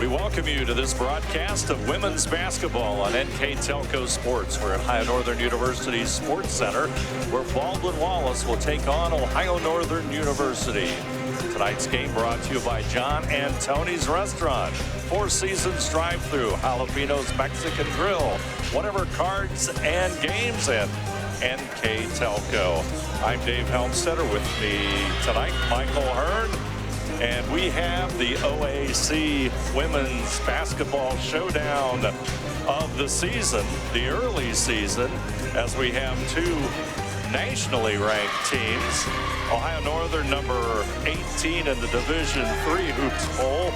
We welcome you to this broadcast of women's basketball on NKTelco Sports. We're at Ohio Northern University's Sports Center, where Baldwin Wallace will take on Ohio Northern University. Tonight's game brought to you by John and Tony's Restaurant, Four Seasons Drive-Thru, Jalapenos Mexican Grill, whatever cards and games, and NKTelco. I'm Dave Helmstetter. With me tonight, Michael Hearn. And we have the OAC Women's Basketball Showdown of the season, the early season, as we have two nationally ranked teams. Ohio Northern, number 18 in the Division III hoops poll.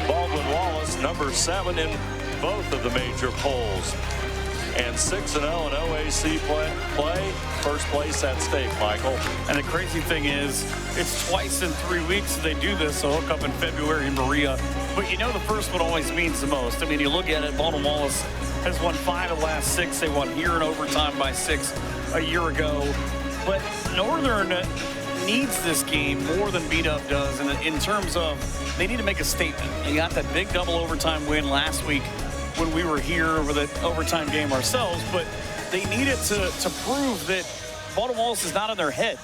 Baldwin Wallace, number 7 in both of the major polls. And 6-0 in OAC play. First place at stake, Michael. And the crazy thing is, it's twice in 3 weeks they do this. So hook up in February in Berea. But you know the first one always means the most. I mean, you look at it, Baldwin Wallace has won 5 of the last 6. They won here in overtime by 6 a year ago. But Northern needs this game more than B-Dub does in terms of they need to make a statement. They got that big double overtime win last week when we were here with an overtime game ourselves, but they needed to prove that Baldwin Wallace is not in their head.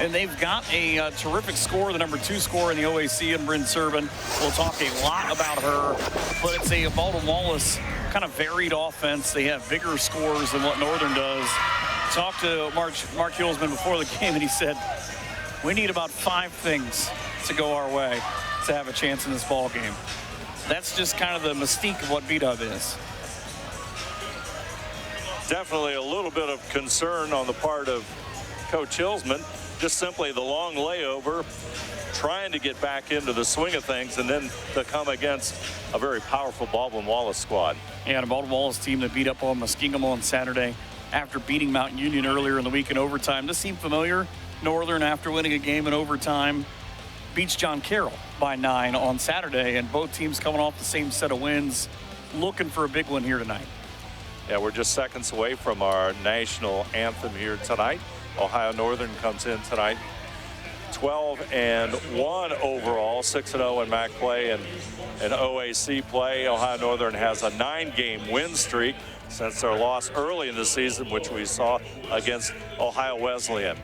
And they've got a terrific scorer, the number 2 scorer in the OAC, and Bryn Serban. We'll talk a lot about her, but it's a Baldwin Wallace kind of varied offense. They have bigger scores than what Northern does. Talked to Mark Hulsman before the game, and he said, we need about 5 things to go our way to have a chance in this ball game. That's just kind of the mystique of what B-Dub is. Definitely a little bit of concern on the part of Coach Hulsman. Just simply the long layover, trying to get back into the swing of things, and then to come against a very powerful Baldwin Wallace squad. Yeah, and a Baldwin Wallace team that beat up on Muskingum on Saturday after beating Mountain Union earlier in the week in overtime. This seemed familiar. Northern, after winning a game in overtime, beats John Carroll by 9 on Saturday, and both teams coming off the same set of wins, looking for a big one here tonight. Yeah, we're just seconds away from our national anthem here tonight. Ohio Northern comes in tonight 12-1 overall, 6-0 in MAC play and OAC play. Ohio Northern has a 9-game win streak since their loss early in the season, which we saw against Ohio Wesleyan.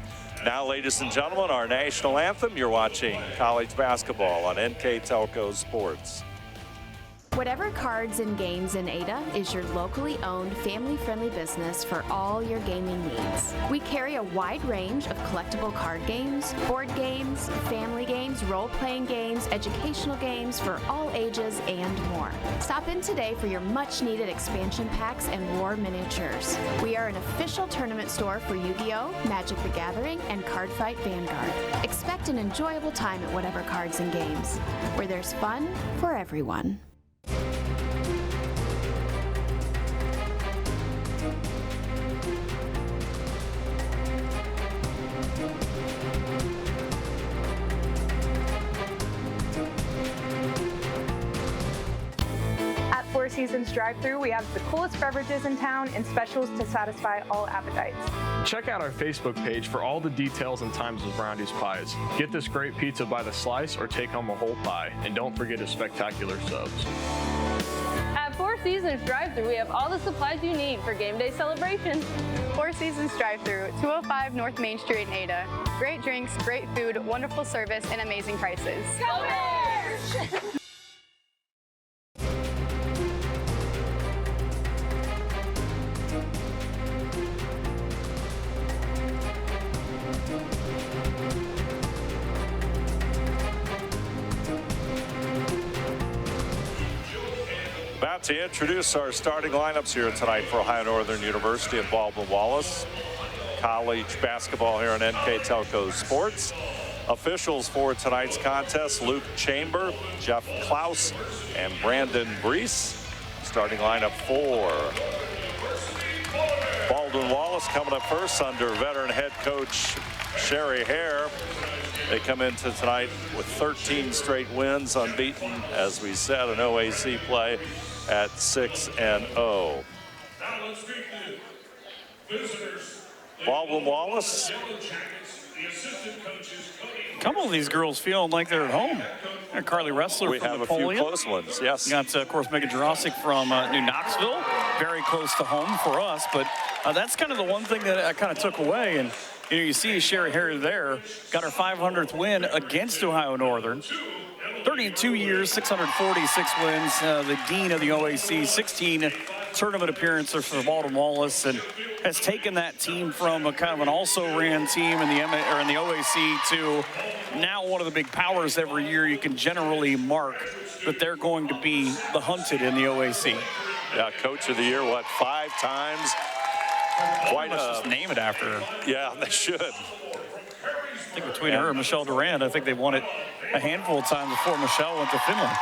Now, ladies and gentlemen, our national anthem. You're watching college basketball on NKTelco Sports. Whatever Cards and Games in Ada is your locally owned, family-friendly business for all your gaming needs. We carry a wide range of collectible card games, board games, family games, role-playing games, educational games for all ages, and more. Stop in today for your much-needed expansion packs and war miniatures. We are an official tournament store for Yu-Gi-Oh!, Magic the Gathering, and Cardfight Vanguard. Expect an enjoyable time at Whatever Cards and Games, where there's fun for everyone. Four Seasons Drive-Thru, we have the coolest beverages in town and specials to satisfy all appetites. Check out our Facebook page for all the details and times of Brownie's Pies. Get this great pizza by the slice or take home a whole pie. And don't forget his spectacular subs. At Four Seasons Drive-Thru, we have all the supplies you need for game day celebrations. Four Seasons Drive-Thru, 205 North Main Street in Ada. Great drinks, great food, wonderful service, and amazing prices. Go Bears! About to introduce our starting lineups here tonight for Ohio Northern University and Baldwin Wallace. College basketball here on NKTelco Sports. Officials for tonight's contest: Luke Chamber, Jeff Klaus, and Brandon Brees. Starting lineup for Baldwin Wallace coming up first under veteran head coach Sherry Hare. They come into tonight with 13 straight wins, unbeaten, as we said, in OAC play at 6-0. Baldwin Wallace A couple of these girls feeling like they're at home. And Carly Ressler We from have Napoleon. a few close ones, yes. You got, of course, Megan Jurasic from New Knoxville, very close to home for us. But that's kind of the one thing that I kind of took away. And you see Sherry Harry there, got her 500th win against Ohio Northern. 32 years, 646 wins. The dean of the OAC, 16 tournament appearances for Baldwin Wallace, and has taken that team from a kind of an also-ran team in the OAC to now one of the big powers every year. You can generally mark that they're going to be the hunted in the OAC. Yeah, Coach of the Year, 5 times? Quite just name it after her. Yeah, they should. I think between her and Michelle Durand, I think they won it a handful of times before Michelle went to Finland.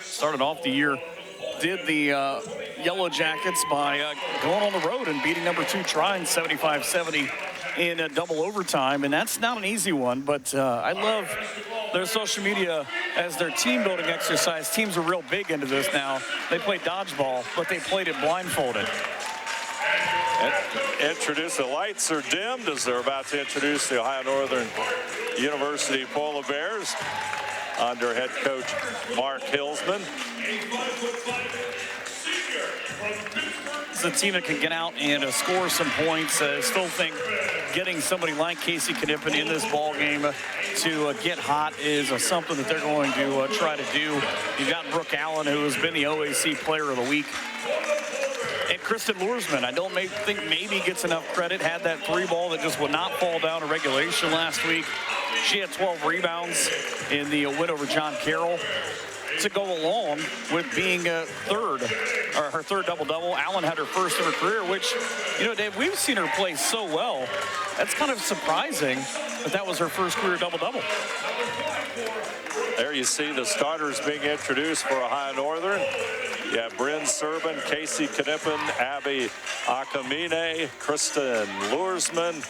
Started off the year, did the Yellow Jackets by going on the road and beating number 2 Trine 75-70 in double overtime, and that's not an easy one, but I love their social media as their team building exercise. Teams are real big into this now. They play dodgeball, but they played it blindfolded. The lights are dimmed as they're about to introduce the Ohio Northern University Polar Bears under head coach Mark Hilsman. It's a team that can get out and score some points. I still think getting somebody like Casey Knippen in this ball game to get hot is something that they're going to try to do. You've got Brooke Allen, who has been the OAC Player of the Week. And Kristen Luersman, I don't think maybe gets enough credit. Had that 3 ball that just would not fall down in regulation last week. She had 12 rebounds in the win over John Carroll to go along with being third, or her third double-double. Allen had her first of her career, which, you know, Dave, we've seen her play so well. That's kind of surprising that was her first career double-double. There you see the starters being introduced for Ohio Northern. You have Bryn Serban, Casey Knippen, Abby Akamine, Kristen Luersman,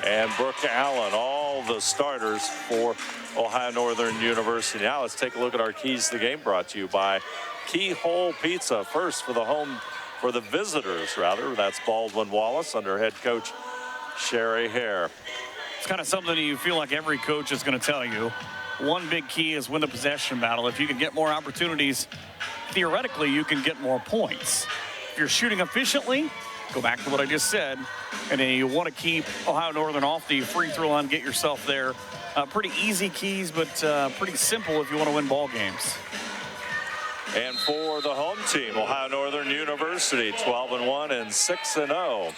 and Brooke Allen, all the starters for Ohio Northern University. Now let's take a look at our keys to the game, brought to you by Keyhole Pizza. First for the visitors, rather. That's Baldwin Wallace under head coach Sherry Hare. It's kind of something you feel like every coach is going to tell you. One big key is win the possession battle. If you can get more opportunities, theoretically, you can get more points. If you're shooting efficiently, go back to what I just said, and then you want to keep Ohio Northern off the free throw line, get yourself there. Pretty easy keys, but pretty simple if you want to win ball games. And for the home team, Ohio Northern University, 12-1 and 6-0.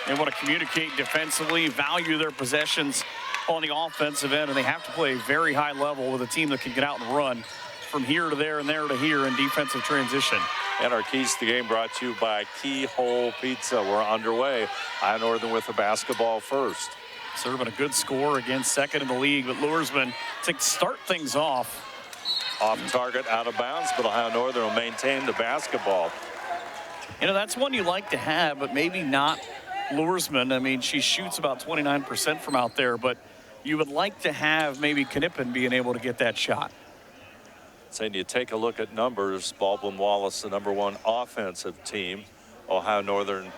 They want to communicate defensively, value their possessions on the offensive end, and they have to play a very high level with a team that can get out and run from here to there and there to here in defensive transition. And our keys to the game brought to you by Keyhole Pizza. We're underway. Ohio Northern with the basketball first. Serving a good score, again, second in the league, but Luersman to start things off. Off target, out of bounds, but Ohio Northern will maintain the basketball. You know, that's one you like to have, but maybe not Luersman. I mean, she shoots about 29% from out there, but you would like to have maybe Knippen being able to get that shot. Saying you take a look at numbers, Baldwin Wallace, the #1 offensive team. Ohio Northern,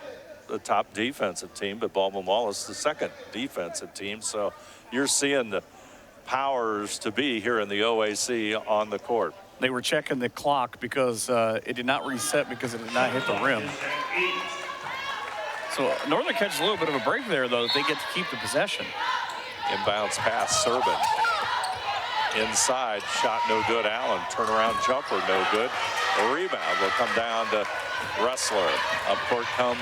the top defensive team, but Baldwin Wallace, the second defensive team. So you're seeing the powers to be here in the OAC on the court. They were checking the clock because it did not reset because it did not hit the rim. So Northern catches a little bit of a break there, though. They get to keep the possession. Inbounds pass, Serban. Inside, shot no good. Allen, turnaround jumper, no good. The rebound will come down to Ressler. Up court come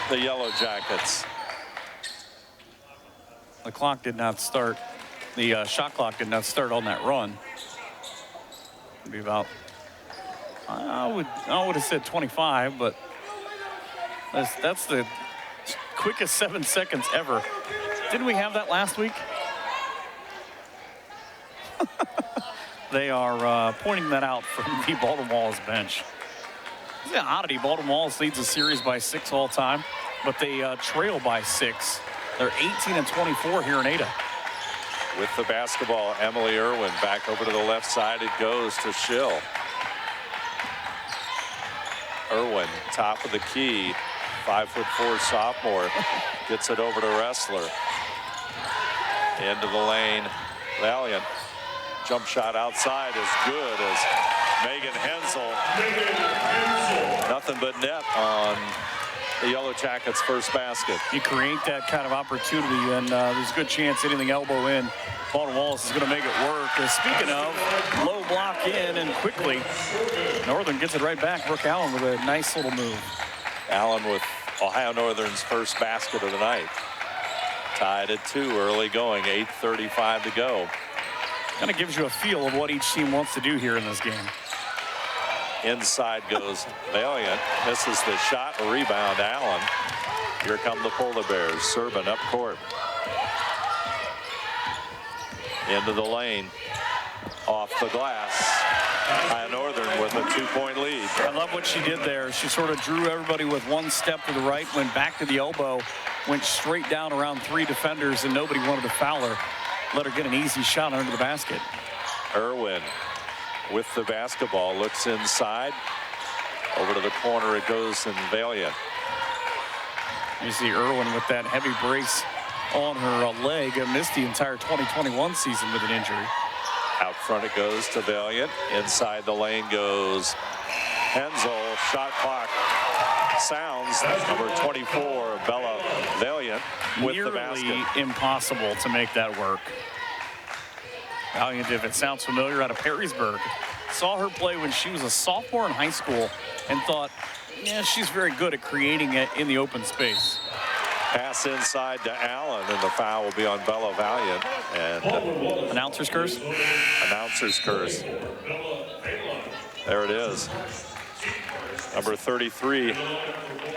the Yellow Jackets. The clock did not start. The shot clock did not start on that run. It'd be about, I would have said 25, but that's the quickest 7 seconds ever. Didn't we have that last week? They are pointing that out from the Baldwin Wallace bench. It's an oddity. Baldwin Wallace leads the series by 6 all time, but they trail by 6. They're 18-24 here in Ada. With the basketball, Emily Irwin back over to the left side. It goes to Schill. Irwin, top of the key. 5'4" sophomore gets it over to Wrestler. Into the lane. Valiant. Jump shot outside is good as Megan Hensel. Nothing but net on the Yellow Jackets' first basket. You create that kind of opportunity, and there's a good chance anything elbow in, Baldwin Wallace is going to make it work. Speaking of, low block in, and quickly, Northern gets it right back. Brooke Allen with a nice little move. Allen with Ohio Northern's first basket of the night. Tied at 2 early going, 8:35 to go. Kind of gives you a feel of what each team wants to do here in this game. Inside goes Valiant, misses the shot, rebound Allen. Here come the Polar Bears. Serban up court. Into the lane, off the glass. Ohio Northern with a 2-point lead. I love what she did there. She sort of drew everybody with one step to the right, went back to the elbow, went straight down around 3 defenders, and nobody wanted to foul her. Let her get an easy shot under the basket. Irwin with the basketball, looks inside. Over to the corner it goes, and Valiant. You see Irwin with that heavy brace on her leg. Missed the entire 2021 season with an injury. Out front it goes to Valiant. Inside the lane goes Hensel. Shot clock sounds. Number 24, Bella Valiant, with the basket. Nearly impossible to make that work. Valiant, if it sounds familiar, out of Perrysburg. Saw her play when she was a sophomore in high school and thought, yeah, she's very good at creating it in the open space. Pass inside to Allen, and the foul will be on Bella Valiant. And announcer's curse? Announcer's curse. There it is. Number 33,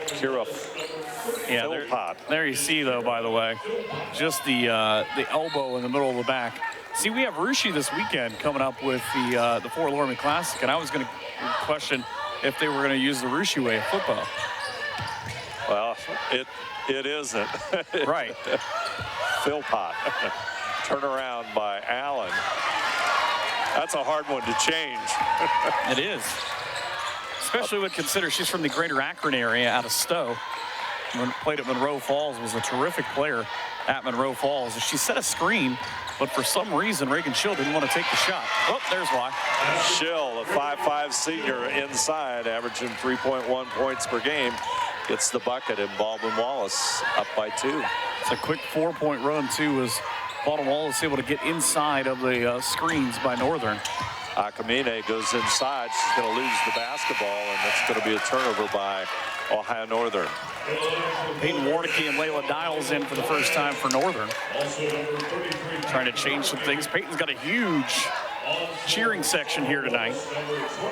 Kira Philpott. There you see, though, by the way, just the elbow in the middle of the back. See, we have Rushi this weekend coming up with the Fort Laramie Classic, and I was going to question if they were going to use the Rushi way of football. Well, it isn't. Right. Philpott. Turnaround by Allen. That's a hard one to change. It is. Especially when consider she's from the greater Akron area out of Stowe. When played at Monroe Falls, was a terrific player at Monroe Falls. She set a screen, but for some reason, Reagan Schill didn't want to take the shot. Oh, there's why. Schill, a 5'5" senior inside, averaging 3.1 points per game, gets the bucket, and Baldwin Wallace up by 2. It's a quick 4-point run, too, as Baldwin Wallace able to get inside of the screens by Northern. Akamine goes inside. She's going to lose the basketball, and that's going to be a turnover by Ohio Northern. Peyton Warnicki and Layla Dials in for the first time for Northern. Trying to change some things. Peyton's got a huge cheering section here tonight.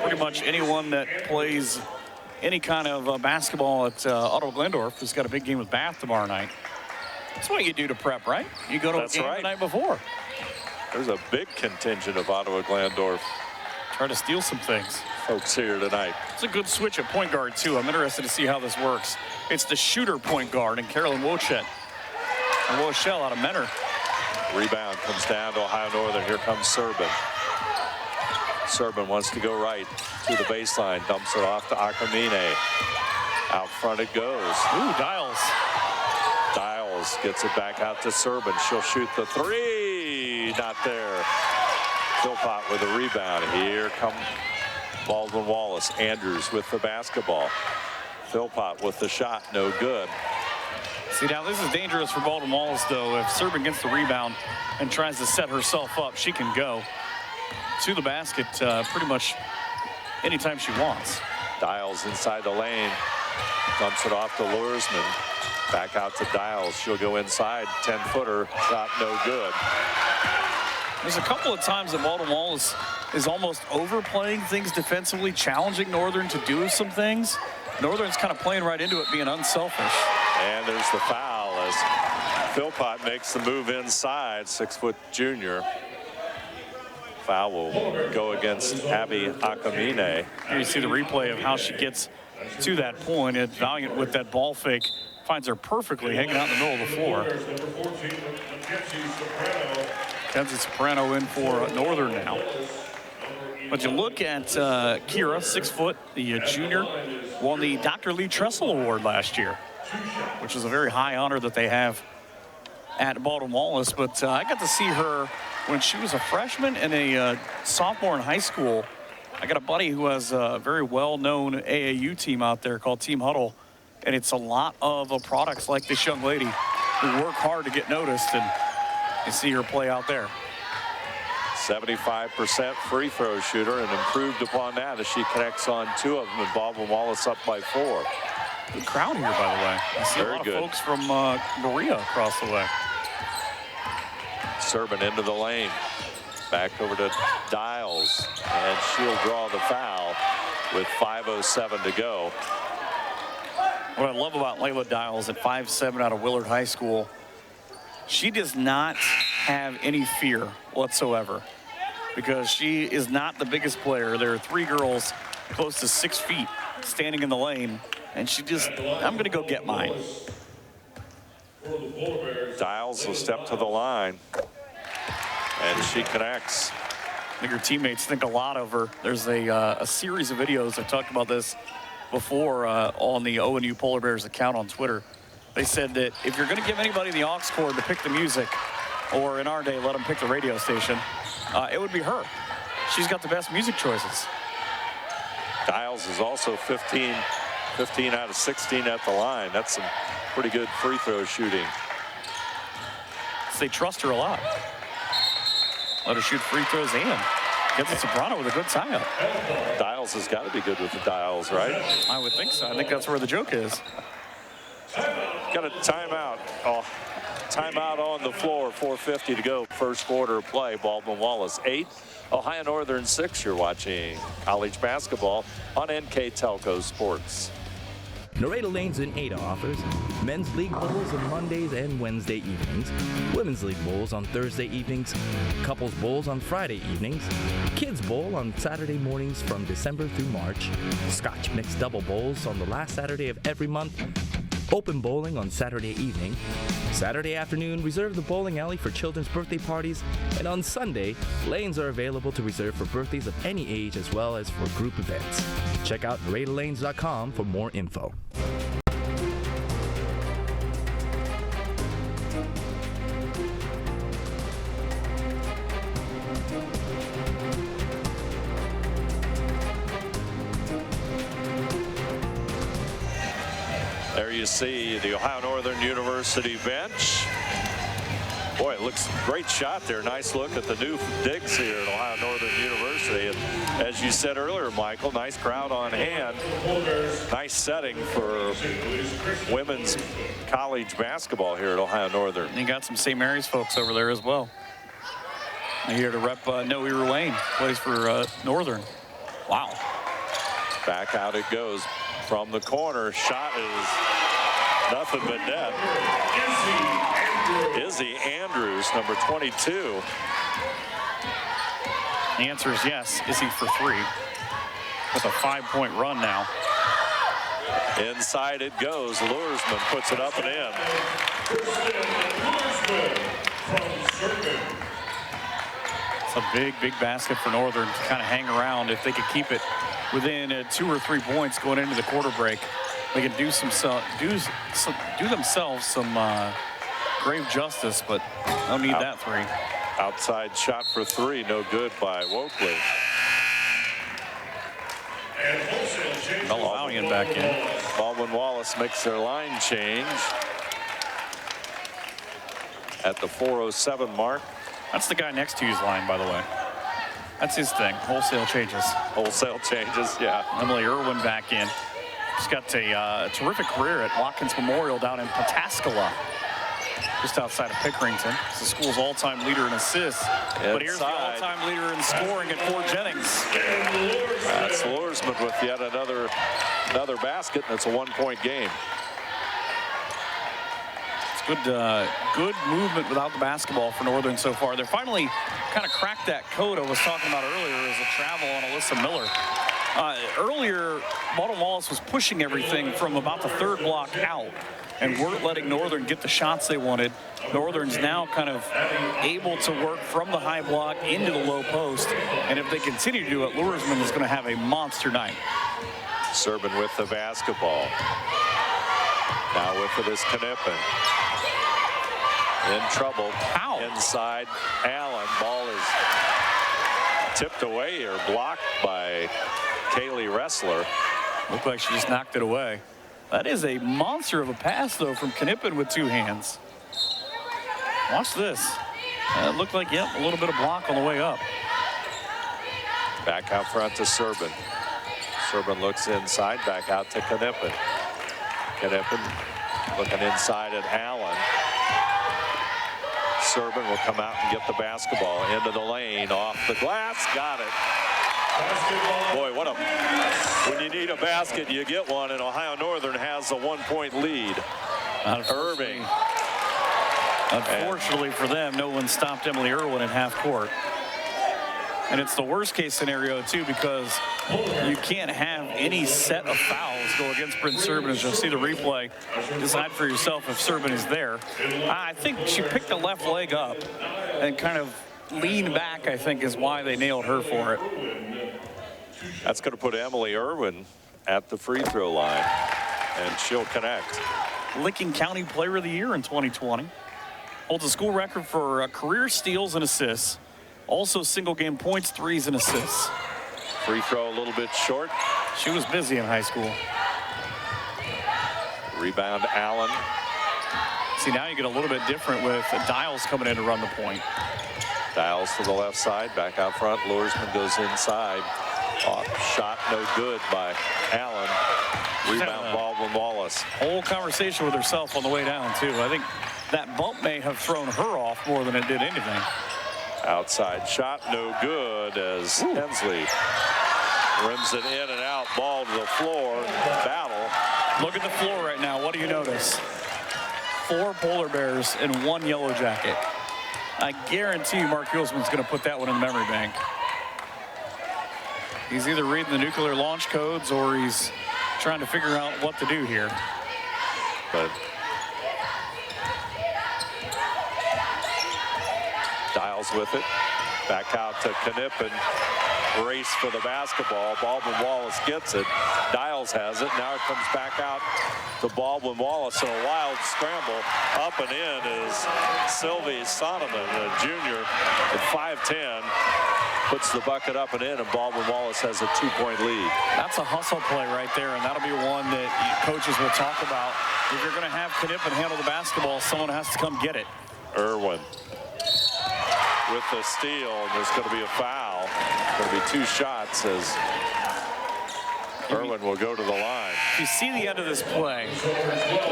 Pretty much anyone that plays any kind of basketball at Ottawa Glendorf has got a big game with Bath tomorrow night. That's what you do to prep, right? You go to a game the night before. There's a big contingent of Ottawa Glendorf. Try to steal some things. Folks here tonight. It's a good switch at point guard, too. I'm interested to see how this works. It's the shooter point guard and Carolyn Wochet. And Wochel out of Menor. Rebound comes down to Ohio Northern. Here comes Serban. Serban wants to go right to the baseline. Dumps it off to Akamine. Out front it goes. Ooh, Dials. Dials gets it back out to Serban. She'll shoot the 3. Not there. Philpott with a rebound. Here come Baldwin Wallace. Andrews with the basketball. Philpott with the shot. No good. See, now this is dangerous for Baldwin Wallace, though. If Serban gets the rebound and tries to set herself up, she can go to the basket pretty much anytime she wants. Dials inside the lane. Dumps it off to Lursman. Back out to Dials. She'll go inside. 10-footer. Shot no good. There's a couple of times that Baldwin Wallace is almost overplaying things defensively, challenging Northern to do some things. Northern's kind of playing right into it, being unselfish. And there's the foul as Philpott makes the move inside. 6-foot junior. Foul will go against Abby Akamine. Here you see the replay of how she gets to that point. And Valiant with that ball fake finds her perfectly hanging out in the middle of the floor. Kenzie Soprano in for Northern now. But you look at Kira, 6 foot, the junior, won the Dr. Lee Tressel Award last year, which is a very high honor that they have at Baldwin Wallace. But I got to see her when she was a freshman and a sophomore in high school. I got a buddy who has a very well-known AAU team out there called Team Huddle, and it's a lot of products like this young lady who work hard to get noticed, and you see her play out there. 75% free throw shooter, and improved upon that as she connects on 2 of them, and Baldwin Wallace up by 4. Good crowd here, by the way. I see Very a lot good. of folks from Berea across the way. Serban into the lane. Back over to Dials, and she'll draw the foul with 5:07 to go. What I love about Layla Dials at 5'7" out of Willard High School, she does not have any fear whatsoever because she is not the biggest player. There are 3 girls close to 6 feet standing in the lane, and she just, I'm going to go get mine. Dials will step to the line, and she connects. I think her teammates think a lot of her. There's a series of videos. I've talked about this before on the ONU Polar Bears account on Twitter. They said that if you're going to give anybody the aux cord to pick the music, or in our day, let them pick the radio station, it would be her. She's got the best music choices. Dials is also 15 out of 16 at the line. That's some pretty good free throw shooting. So they trust her a lot. Let her shoot free throws and gets to Soprano with a good tie-up. Dials has got to be good with the dials, right? I would think so. I think that's where the joke is. Got a timeout. Oh, timeout on the floor. 4:50 to go. First quarter of play. Baldwin Wallace 8, Ohio Northern 6. You're watching college basketball on NKTelco Sports. Nareda Lanes in Ada offers men's league bowls on Mondays and Wednesday evenings, women's league bowls on Thursday evenings, couples bowls on Friday evenings, kids bowl on Saturday mornings from December through March, Scotch mixed double bowls on the last Saturday of every month, open bowling on Saturday evening, Saturday afternoon reserve the bowling alley for children's birthday parties, and on Sunday, lanes are available to reserve for birthdays of any age as well as for group events. Check out NaredaLanes.com for more info. There you see the Ohio Northern University bench. Boy, it looks great shot there. Nice look at the new digs here at Ohio Northern University. And as you said earlier, Michael, nice crowd on hand. Nice setting for women's college basketball here at Ohio Northern. And you got some St. Mary's folks over there as well. They're here to rep Noe Ruane, plays for Northern. Wow. Back out it goes from the corner. Shot is nothing but net. Izzy Andrews, number 22. The answer is yes. Izzy for 3 with a 5-point run now. Inside it goes. Luersman puts it up and in. It's a big, big basket for Northern to kind of hang around. If they could keep it within 2 or 3 points going into the quarter break, they can do themselves some grave justice, but don't need that 3. Outside shot for 3, no good by Wokley. Valiant back in. Baldwin Wallace makes their line change at the 4:07 mark. That's the guy next to you's line, by the way. That's his thing. Wholesale changes. Wholesale changes, yeah. Emily Irwin back in. She's got a terrific career at Watkins Memorial down in Pataskala, just outside of Pickerington. It's the school's all-time leader in assists. But here's the all-time leader in scoring at Fort Jennings. That's Luersman with yet another basket, and it's a 1-point game. It's good movement without the basketball for Northern so far. They're finally kind of cracked that code I was talking about earlier as a travel on Alyssa Miller. Earlier, Baldwin Wallace was pushing everything from about the third block out and weren't letting Northern get the shots they wanted. Northern's now kind of able to work from the high block into the low post. And if they continue to do it, Luersman is going to have a monster night. Serban with the basketball. Now with it is Knippen. In trouble. Ow. Inside Allen. Ball is tipped away or blocked by Kaylee Ressler. Looked like she just knocked it away. That is a monster of a pass, though, from Knippen with two hands. Watch this. It looked like, yep, a little bit of block on the way up. Back out front to Serban. Serban looks inside, back out to Knippen. Knippen looking inside at Allen. Serban will come out and get the basketball into the lane, off the glass, got it. Boy, when you need a basket, you get one, and Ohio Northern has a 1-point lead. Irving. Unfortunately for them, no one stopped Emily Irwin in half court. And it's the worst case scenario, too, because you can't have any set of fouls go against Bryn Serban. As you'll see the replay, decide for yourself if Serban is there. I think she picked the left leg up and kind of leaned back, I think, is why they nailed her for it. That's going to put Emily Irwin at the free throw line, and she'll connect. Licking County Player of the Year in 2020. Holds a school record for career steals and assists. Also single game points, threes, and assists. Free throw a little bit short. She was busy in high school. Rebound Allen. See, now you get a little bit different with Dials coming in to run the point. Dials to the left side, back out front. Luersman goes inside. Off shot, no good by Allen. Rebound Baldwin Wallace. Whole conversation with herself on the way down, too. I think that bump may have thrown her off more than it did anything. Outside shot, no good as Hensley rims it in and out. Ball to the floor. Battle. Look at the floor right now. What do you notice? 4 polar bears and 1 yellow jacket. I guarantee you Mark Hulsman's going to put that one in the memory bank. He's either reading the nuclear launch codes or he's trying to figure out what to do here. But Dials with it. Back out to Knippen. Race for the basketball. Baldwin Wallace gets it. Dials has it. Now it comes back out to Baldwin Wallace in a wild scramble. Up and in is Sylvie Sonneman, a junior at 5'10". Puts the bucket up and in, and Baldwin Wallace has a 2-point lead. That's a hustle play right there, and that'll be one that coaches will talk about. If you're going to have Knippen handle the basketball, someone has to come get it. Irwin with the steal, and there's going to be a foul. Going to be 2 shots as Irwin will go to the line. If you see the end of this play,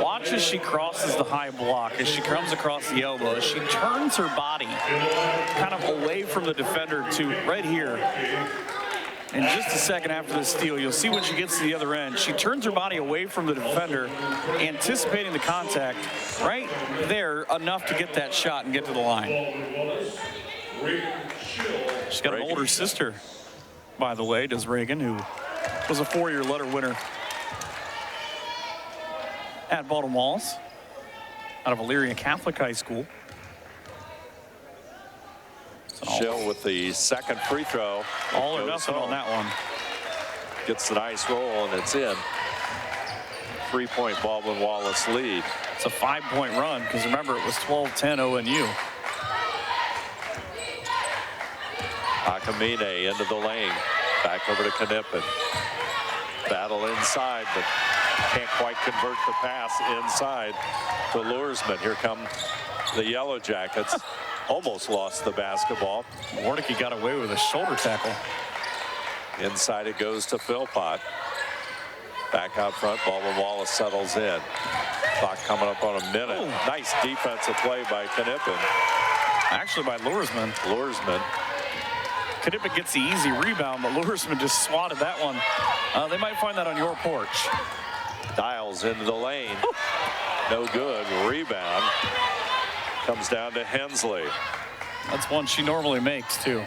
watch as she crosses the high block, as she comes across the elbow, as she turns her body kind of away from the defender to right here. In just a second after the steal, you'll see when she gets to the other end, she turns her body away from the defender, anticipating the contact right there enough to get that shot and get to the line. She's got an older sister, by the way, does Reagan, who was a 4-year letter winner at Baldwin Wallace out of Elyria Catholic High School. Schill with the second free throw. All or nothing on that one. Gets the nice roll, and it's in. 3-point Baldwin Wallace lead. It's a 5-point run, because remember, it was 12-10 ONU. Akamine into the lane. Back over to Knippen. Battle inside, but can't quite convert the pass inside to Luersman. Here come the Yellow Jackets. Almost lost the basketball. Warnicki got away with a shoulder tackle. Inside it goes to Philpott. Back out front, Baldwin Wallace settles in. Clock coming up on a minute. Ooh. Nice defensive play by Knippen. Actually by Luersman. Luersman. Knippen gets the easy rebound, but Luersman just swatted that one. They might find that on your porch. Dials into the lane. Ooh. No good. Rebound. Comes down to Hensley. That's one she normally makes, too.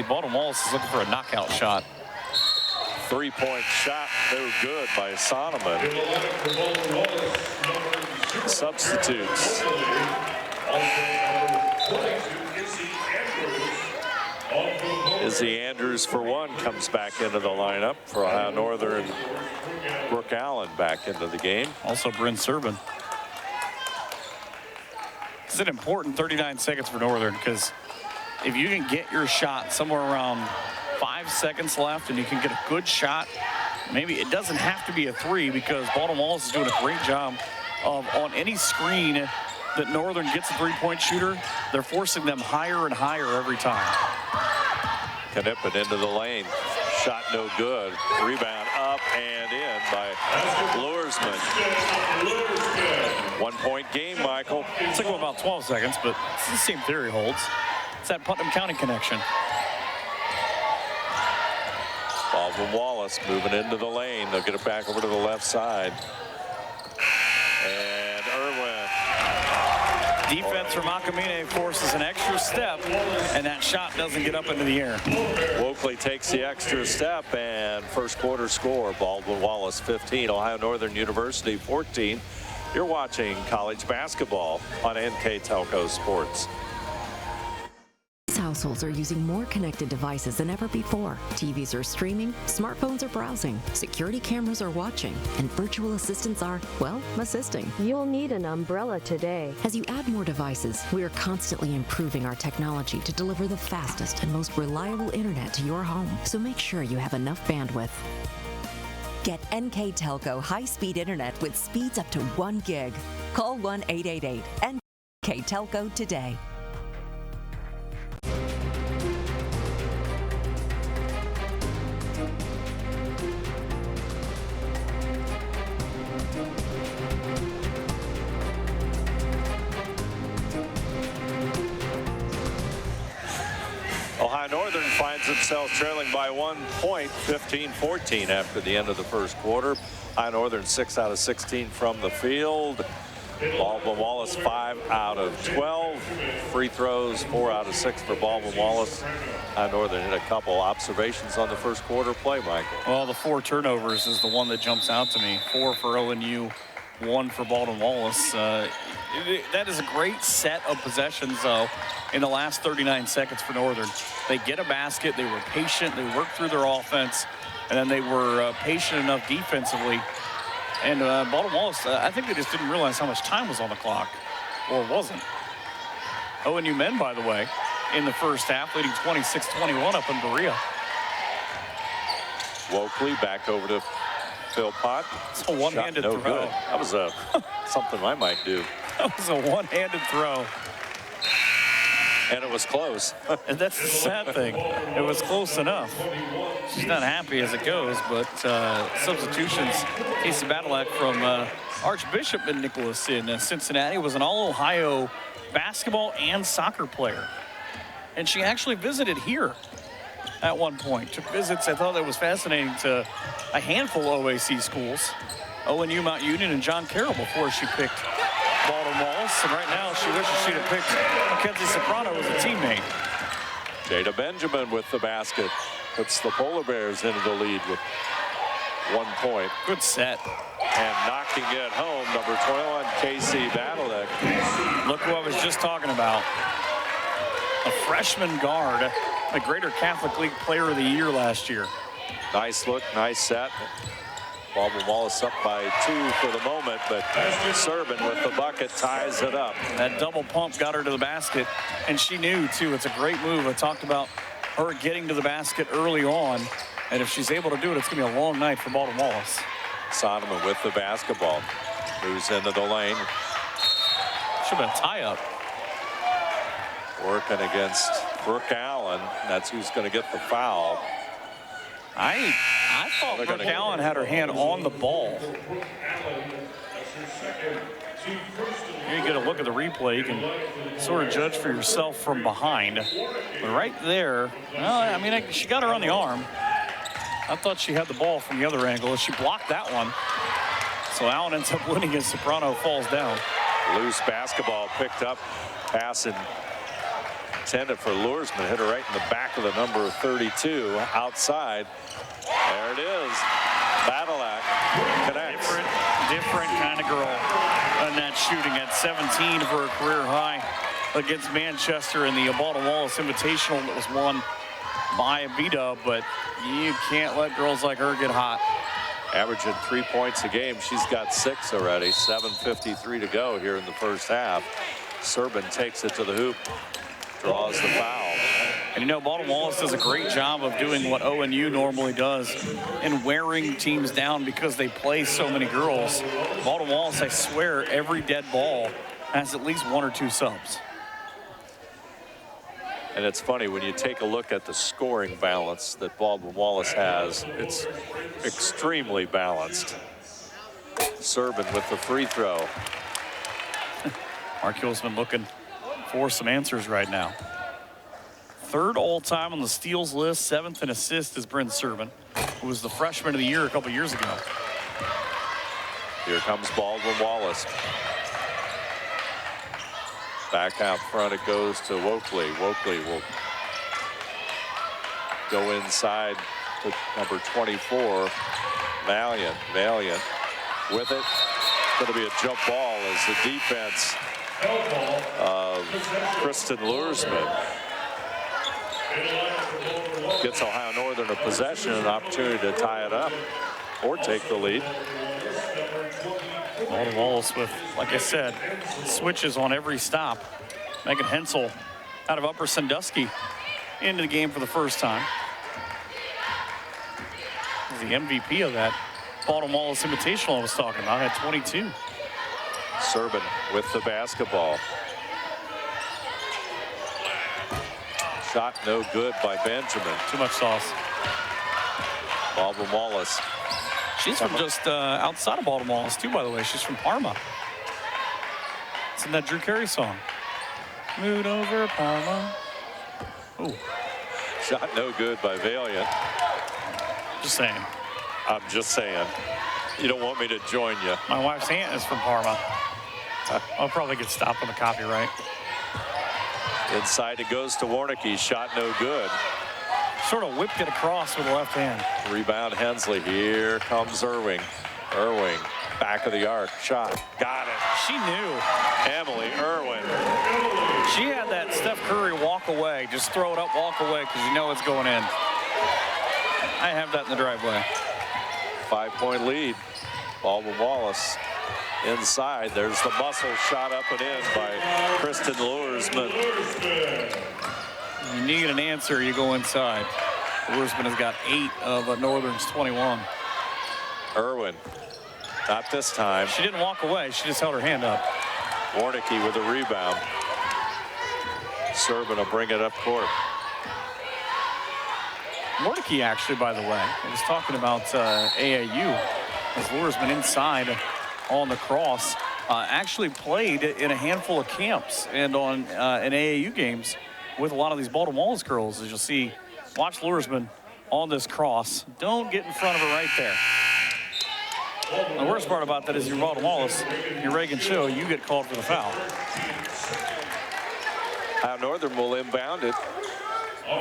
see Baldwin Wallace is looking for a knockout shot. Three-point shot, no good by Sonneman. Substitutes. Izzy Andrews, for one, comes back into the lineup for Ohio Northern. Brooke Allen back into the game. Also, Bryn Serban. It's an important 39 seconds for Northern, because if you can get your shot somewhere around 5 seconds left and you can get a good shot, maybe it doesn't have to be a three, because Baldwin Wallace is doing a great job of, on any screen that Northern gets a three-point shooter, they're forcing them higher and higher every time. Knippin into the lane. Shot no good. Rebound up and in by Luersman. 1 point game, Michael. It took him about 12 seconds, but it's the same theory holds. It's that Putnam County connection. Baldwin Wallace moving into the lane. They'll get it back over to the left side. And Irwin. Defense from Akamine forces an extra step, and that shot doesn't get up into the air. Wokley takes the extra step, and first quarter score, Baldwin Wallace 15, Ohio Northern University 14. You're watching college basketball on NKTelco Sports. Households are using more connected devices than ever before. TVs are streaming, smartphones are browsing, security cameras are watching, and virtual assistants are, well, assisting. You'll need an umbrella today. As you add more devices, we are constantly improving our technology to deliver the fastest and most reliable internet to your home. So make sure you have enough bandwidth. Get NKTelco high-speed internet with speeds up to 1 gig. Call 1-888-NKTelco today. Ohio Northern finds themselves trailing by 1 point, 15-14 after the end of the first quarter. Ohio Northern 6 out of 16 from the field. Baldwin Wallace 5 out of 12. Free throws 4 out of 6 for Baldwin Wallace. Ohio Northern hit a couple observations on the first quarter play, Michael. Well, the 4 turnovers is the one that jumps out to me. 4 for ONU, 1 for Baldwin Wallace. That is a great set of possessions, though, in the last 39 seconds for Northern. They get a basket, they were patient, they worked through their offense, and then they were patient enough defensively. And Baldwin Wallace, I think they just didn't realize how much time was on the clock, or wasn't. ONU men, by the way, in the first half, leading 26-21 up in Berea. Wokley back over to Philpott. It's a one-handed throw. Good. That was something I might do. That was a one-handed throw. And it was close. And that's the sad thing. It was close enough. She's not happy as it goes, but substitutions. Casey Badalak from Archbishop and Nicholas in Cincinnati was an all-Ohio basketball and soccer player. And she actually visited here at one point. Took visits, I thought that was fascinating, to a handful of OAC schools. ONU, Mount Union, and John Carroll before she picked Baldwin Wallace. And right now she wishes she'd have picked Mackenzie Soprano as a teammate. Jada Benjamin with the basket. Puts the Polar Bears into the lead with 1 point. Good set. And knocking it home, number 21, Casey Badalek. Look who I was just talking about. A freshman guard, a Greater Catholic League Player of the Year last year. Nice look, nice set. Baldwin Wallace up by 2 for the moment, but Serban with the bucket ties it up. That double pump got her to the basket, and she knew, too. It's a great move. I talked about her getting to the basket early on, and if she's able to do it, it's going to be a long night for Baldwin Wallace. Sonneman with the basketball. Moves into the lane. Should have been a tie-up. Working against Brooke Allen. That's who's going to get the foul. I thought Brooke Allen had her hand on the ball. Here you get a look at the replay. You can sort of judge for yourself from behind. But right there, well, I mean, she got her on the arm. I thought she had the ball from the other angle. She blocked that one. So Allen ends up winning as Soprano falls down. Loose basketball picked up. Pass and intended for Luersman. Hit her right in the back of the number 32 outside. There it is. Badalak connects. Different kind of girl on that shooting at 17 for a career high against Manchester in the Baldwin Wallace Invitational that was won by B-Dub, but you can't let girls like her get hot. Averaging 3 points a game. She's got 6 already. 7:53 to go here in the first half. Serban takes it to the hoop, draws the foul. And you know, Baldwin Wallace does a great job of doing what ONU normally does and wearing teams down because they play so many girls. Baldwin Wallace, I swear, every dead ball has at least 1 or 2 subs. And it's funny, when you take a look at the scoring balance that Baldwin Wallace has, it's extremely balanced. Serban with the free throw. Mark Hill's been looking for some answers right now. 3rd all-time on the steals list, 7th in assists is Bryn Serban, who was the freshman of the year a couple years ago. Here comes Baldwin Wallace. Back out front it goes to Wokley. Wokley will go inside to number 24. Valiant with it. It's going to be a jump ball as the defense of Kristen Luersman gets Ohio Northern a possession, an opportunity to tie it up or take the lead. Baldwin Wallace with, like I said, switches on every stop. Megan Hensel out of Upper Sandusky into the game for the first time. The MVP of that Baldwin Wallace Invitational I was talking about at 22. Serban with the basketball. Shot no good by Benjamin. Too much sauce. Baldwin Wallace. She's from just outside of Baldwin Wallace too, by the way. She's from Parma. It's in that Drew Carey song. Mood over Parma. Ooh. Shot no good by Valiant. Just saying. I'm just saying. You don't want me to join you. My wife's aunt is from Parma. I'll probably get stopped on the copyright. Inside it goes to Warnicki. Shot no good. Sort of whipped it across with the left hand. Rebound Hensley. Here comes Irving. Irving, back of the arc. Shot. Got it. She knew. Emily Irwin. She had that Steph Curry walk away. Just throw it up, walk away, because you know it's going in. I have that in the driveway. 5-point lead. Baldwin Wallace inside. There's the muscle shot up and in by Kristen Luersman. You need an answer, you go inside. Luersman has got 8 of Northern's 21. Irwin, not this time. She didn't walk away, she just held her hand up. Warnicki with a rebound. Serban will bring it up court. Warnicki, actually, by the way, I was talking about AAU. As Luersman inside on the cross, actually played in a handful of camps and on in AAU games with a lot of these Baldwin Wallace girls. As you'll see, watch Luersman on this cross. Don't get in front of her right there. The worst part about that is you're Baldwin Wallace, you're Reagan Cho, you get called for the foul. Northern will inbound it.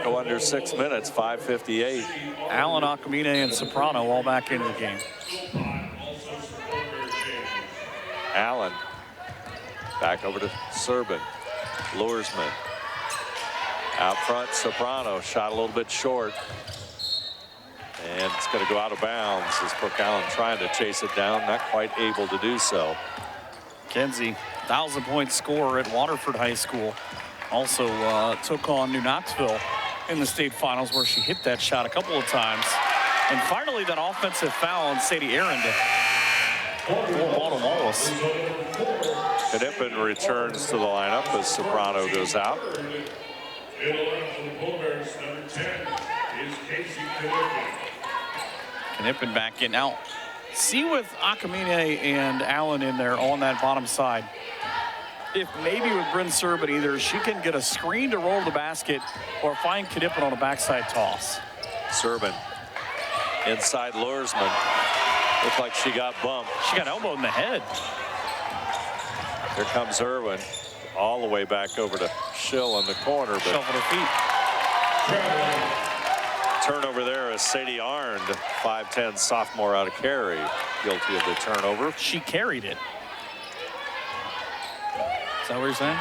Go under 6 minutes, 5:58. Allen, Acamine, and Soprano all back into the game. Allen back over to Serban. Luersman out front. Soprano shot a little bit short, and it's going to go out of bounds as Brooke Allen trying to chase it down, not quite able to do so. Kenzie, 1,000-point scorer at Waterford High School, also took on New Knoxville in the state finals, where she hit that shot a couple of times. And finally, that offensive foul on Sadie Aaron for Baldwin Wallace. Knippen returns to the lineup as Soprano goes out. Knippen back in. Now, see with Acamine and Allen in there on that bottom side, if maybe with Bryn Serban, either she can get a screen to roll the basket or find Knippen on a backside toss. Serban inside Luersman. Looked like she got bumped. She got elbowed in the head. Here comes Irwin. all the way back over to Schill in the corner. But shuffled her feet. Turnover there is Sadie Arndt, 5'10" sophomore out of Cary, guilty of the turnover. She carried it. Is that what you're saying?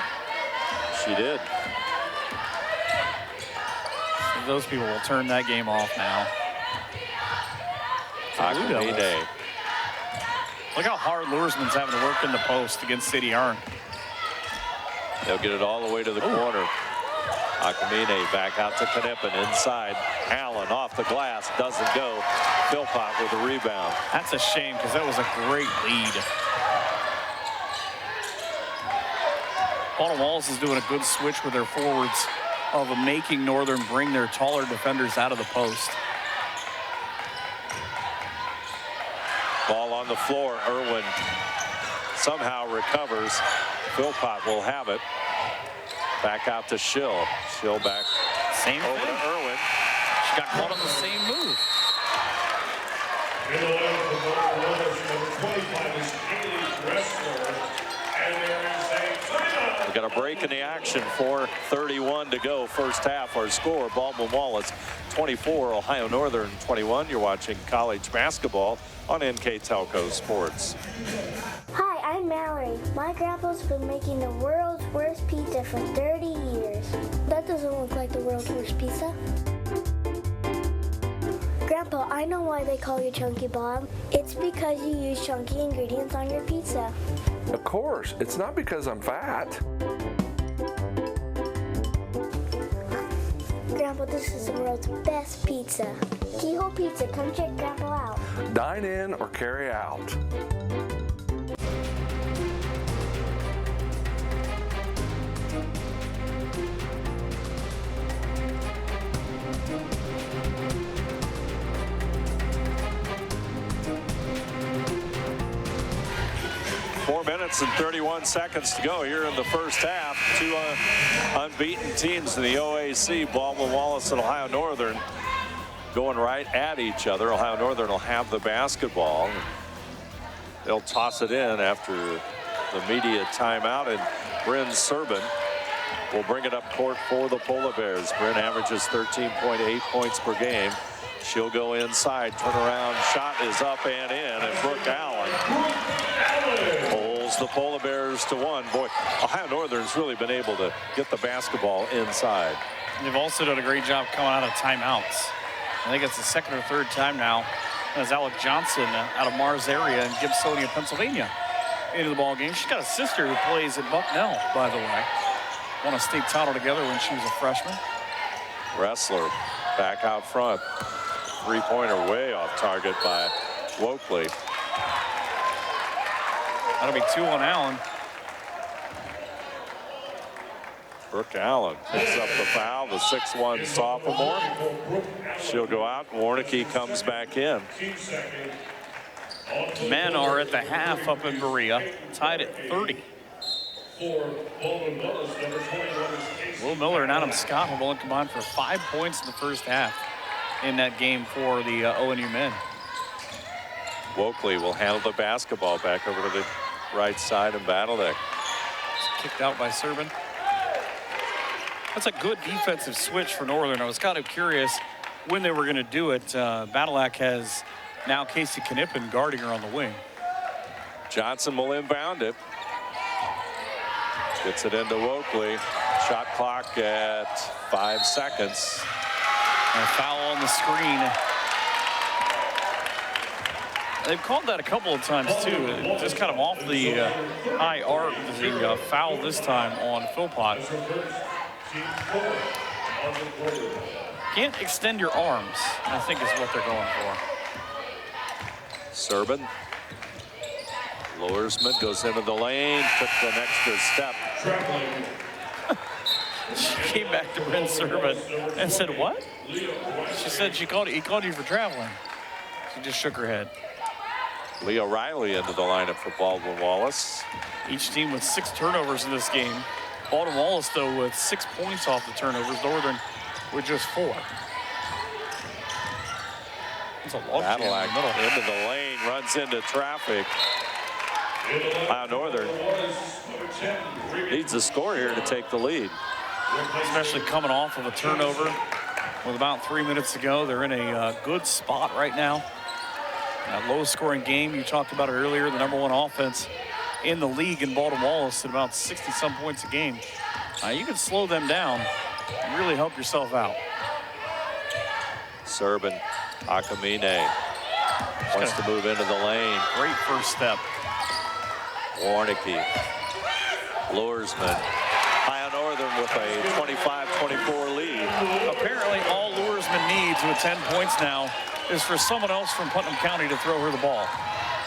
She did. So those people will turn that game off now. Akamine. Look how hard Luersman's having to work in the post against Sadie Arndt. They'll get it all the way to the corner. Akamine back out to Knippen inside. Allen off the glass, doesn't go. Philpott with a rebound. That's a shame because that was a great lead. Baldwin Wallace is doing a good switch with their forwards of making Northern bring their taller defenders out of the post. Ball on the floor. Irwin somehow recovers. Philpott will have it. Back out to Schill. Schill back Same over thing. to Irwin. She got caught on the same move. We got a break in the action. 4:31 to go. First half. Our score: Baldwin Wallace 24, Ohio Northern 21. You're watching college basketball on NKTelco Sports. Hi, I'm Mallory. My grandpa's been making the world's worst pizza for 30 years. That doesn't look like the world's worst pizza. Grandpa, I know why they call you Chunky Bob. It's because you use chunky ingredients on your pizza. Of course, it's not because I'm fat. Grandpa, this is the world's best pizza. Keyhole Pizza, come check Grandpa out. Dine in or carry out. Four minutes and 31 seconds to go here in the first half. Two unbeaten teams in the OAC, Baldwin Wallace and Ohio Northern, going right at each other. Ohio Northern will have the basketball. They'll toss it in after the media timeout, and Bryn Serban will bring it up court for the Polar Bears. Bryn averages 13.8 points per game. She'll go inside, turn around, shot is up and in, and Brooke Allen holds the Polar Bears to one. Boy, Ohio Northern's really been able to get the basketball inside. They've also done a great job coming out of timeouts. I think it's the second or third time now as Alec Johnson out of Mars area in Gibsonia, Pennsylvania, into the ball game. She's got a sister who plays at Bucknell, by the way. Won a state title together when she was a freshman. Wrestler back out front. Three-pointer way off target by Wokley. That'll be two on Allen. Brooke Allen picks up the foul, the 6'1" sophomore. She'll go out. Warnicki comes back in. Men are at the half up in Berea, tied at 30. Will Miller and Adam Scott have only combined for 5 points in the first half in that game for the ONU men. Wokley will handle the basketball back over to the right side and battle it. It's kicked out by Serban. That's a good defensive switch for Northern. I was kind of curious when they were going to do it. Badalak has now Casey Knippen guarding her on the wing. Johnson will inbound it. Gets it into Wokley. Shot clock at 5 seconds. And a foul on the screen. They've called that a couple of times too. Just kind of off the high arc. The foul this time on Philpott. Can't extend your arms, I think is what they're going for. Serban. Luersman goes into the lane, took an extra step. She came back to Bryn Serban and said, what? She said he called you for traveling. She just shook her head. Leah Riley into the lineup for Baldwin Wallace. Each team with 6 turnovers in this game. Baldwin Wallace, though, with 6 points off the turnovers. Northern with just 4. It's a long Badalak into the lane, runs into traffic. Northern needs a score here to take the lead. Especially coming off of a turnover with about 3 minutes to go. They're in a good spot right now. That low-scoring game, you talked about it earlier, the #1 offense in the league in Baldwin Wallace at about 60-some points a game. You can slow them down and really help yourself out. Serban, Akamine wants to move into the lane. Great first step. Warnicki, Luersman, Ohio Northern with a 25-24 lead. Apparently all Luersman needs with 10 points now is for someone else from Putnam County to throw her the ball.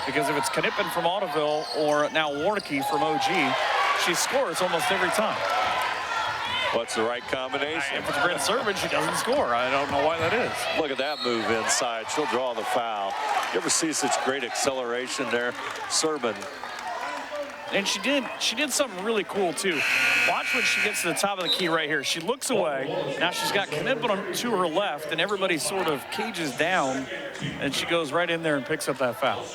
Because if it's Knippen from Ottoville or now Warnicki from OG, she scores almost every time. What's the right combination? If it's Brent Serban, she doesn't score. I don't know why that is. Look at that move inside. She'll draw the foul. You ever see such great acceleration there? Serban. And she did something really cool too. Watch when she gets to the top of the key right here. She looks away. Now she's got Knippen to her left, and everybody sort of cages down, and she goes right in there and picks up that foul.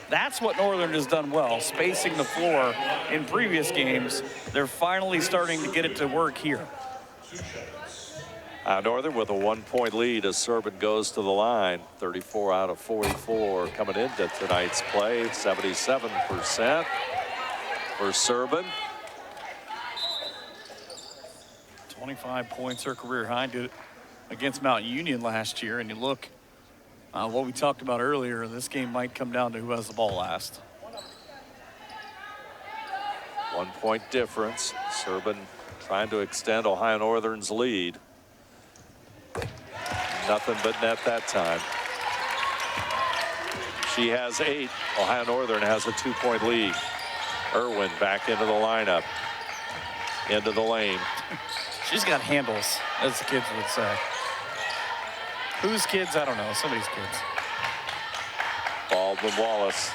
That's what Northern has done well, spacing the floor in previous games. They're finally starting to get it to work here. Northern with a 1-point lead as Serban goes to the line. 34 out of 44 coming into tonight's play. 77% for Serban. 25 points, her career high, did it against Mount Union last year. And you look, what we talked about earlier, this game might come down to who has the ball last. 1 point difference. Serban trying to extend Ohio Northern's lead. Nothing but net that time. She has 8. Ohio Northern has a 2-point lead. Irwin back into the lineup. Into the lane. She's got handles, as the kids would say. Whose kids? I don't know. Somebody's kids. Baldwin Wallace.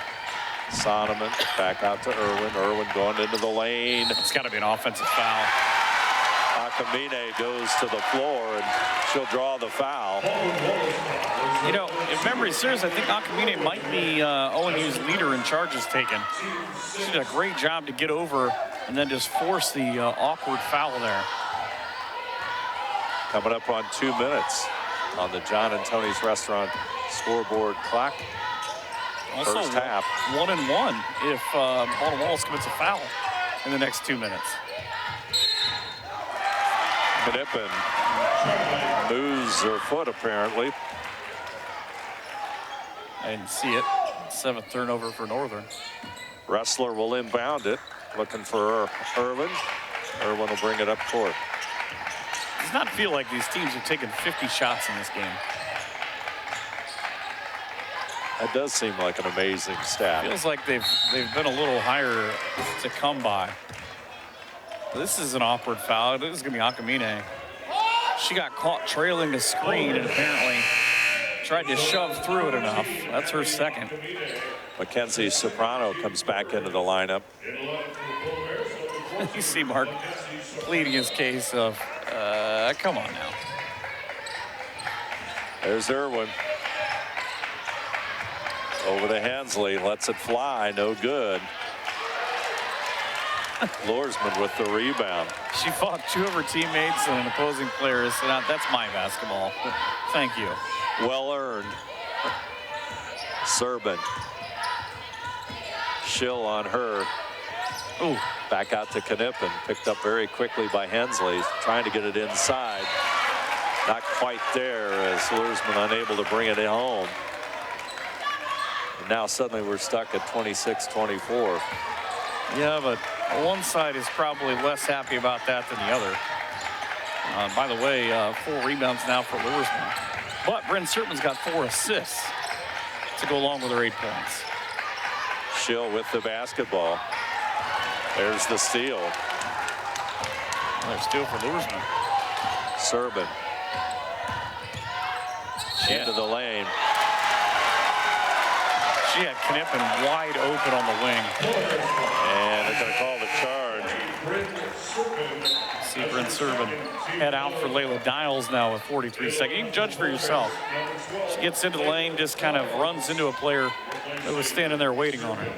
Sonneman back out to Irwin. Irwin going into the lane. It's got to be an offensive foul. Akamine goes to the floor, and she'll draw the foul. You know, if memory serves, I think Akamine might be ONU's leader in charges taken. She did a great job to get over and then just force the awkward foul there. Coming up on 2 minutes on the John and Tony's Restaurant scoreboard clock. Also, first half. 1-1 if Baldwin Wallace commits a foul in the next 2 minutes. Knippen moves her foot apparently. I didn't see it. 7th turnover for Northern. Wrestler will inbound it, looking for Irwin. Irwin will bring it up court. Does not feel like these teams are taking 50 shots in this game. That does seem like an amazing stat. Feels like they've been a little higher to come by. This is an awkward foul. This is going to be Akamine. She got caught trailing the screen and apparently tried to shove through it enough. That's her second. Mackenzie Soprano comes back into the lineup. You see Mark pleading his case of, come on now. There's Irwin. Over to Hensley, lets it fly, no good. Luersman with the rebound. She fought 2 of her teammates and an opposing player. So that's my basketball. Thank you. Well earned. Serban. Schill on her. Ooh. Back out to Knippen. Picked up very quickly by Hensley. Trying to get it inside. Not quite there as Luersman unable to bring it home. And now suddenly we're stuck at 26-24. Yeah, but one side is probably less happy about that than the other. By the way, 4 rebounds now for Luersman. But Bryn Serban's got 4 assists to go along with her 8 points. Schill with the basketball. There's the steal. Another steal for Luersman. Serban. Into the lane. She had Knippen wide open on the wing. And they're going to call the charge. See Bryn Serban head out for Layla Dials now with 43 seconds. You can judge for yourself. She gets into the lane, just kind of runs into a player that was standing there waiting on her.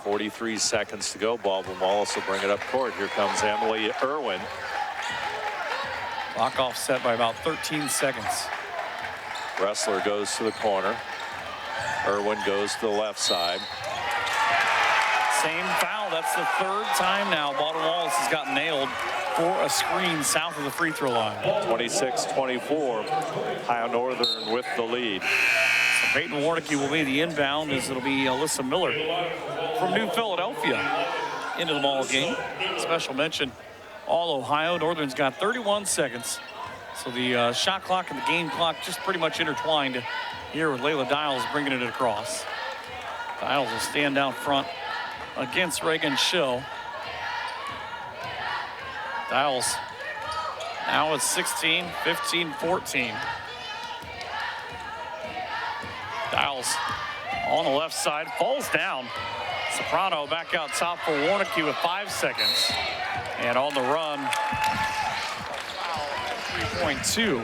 43 seconds to go. Baldwin Wallace will bring it up court. Here comes Emily Irwin. Clock offset by about 13 seconds. Wrestler goes to the corner. Irwin goes to the left side. Same foul. That's the third time now Baldwin Wallace has gotten nailed for a screen south of the free throw line. 26-24. Ohio Northern with the lead. So Peyton Warnicki will be the inbound, as it'll be Alyssa Miller from New Philadelphia into the ball game. Special mention, all Ohio. Northern's got 31 seconds. So the shot clock and the game clock just pretty much intertwined here with Layla Dials bringing it across. Dials will stand down front against Reagan Schill. Dials now it's 16, 15, 14. Dials on the left side, falls down. Soprano back out top for Warnicki with 5 seconds. And on the run, 3.2.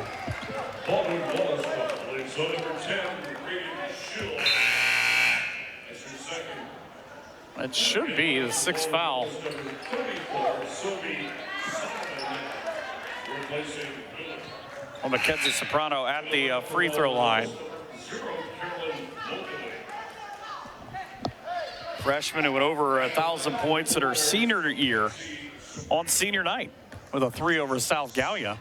That should be the 6th foul. Well, Mackenzie Soprano at the free throw line. Freshman who went over 1,000 points in her senior year on senior night with a 3 over South Gallia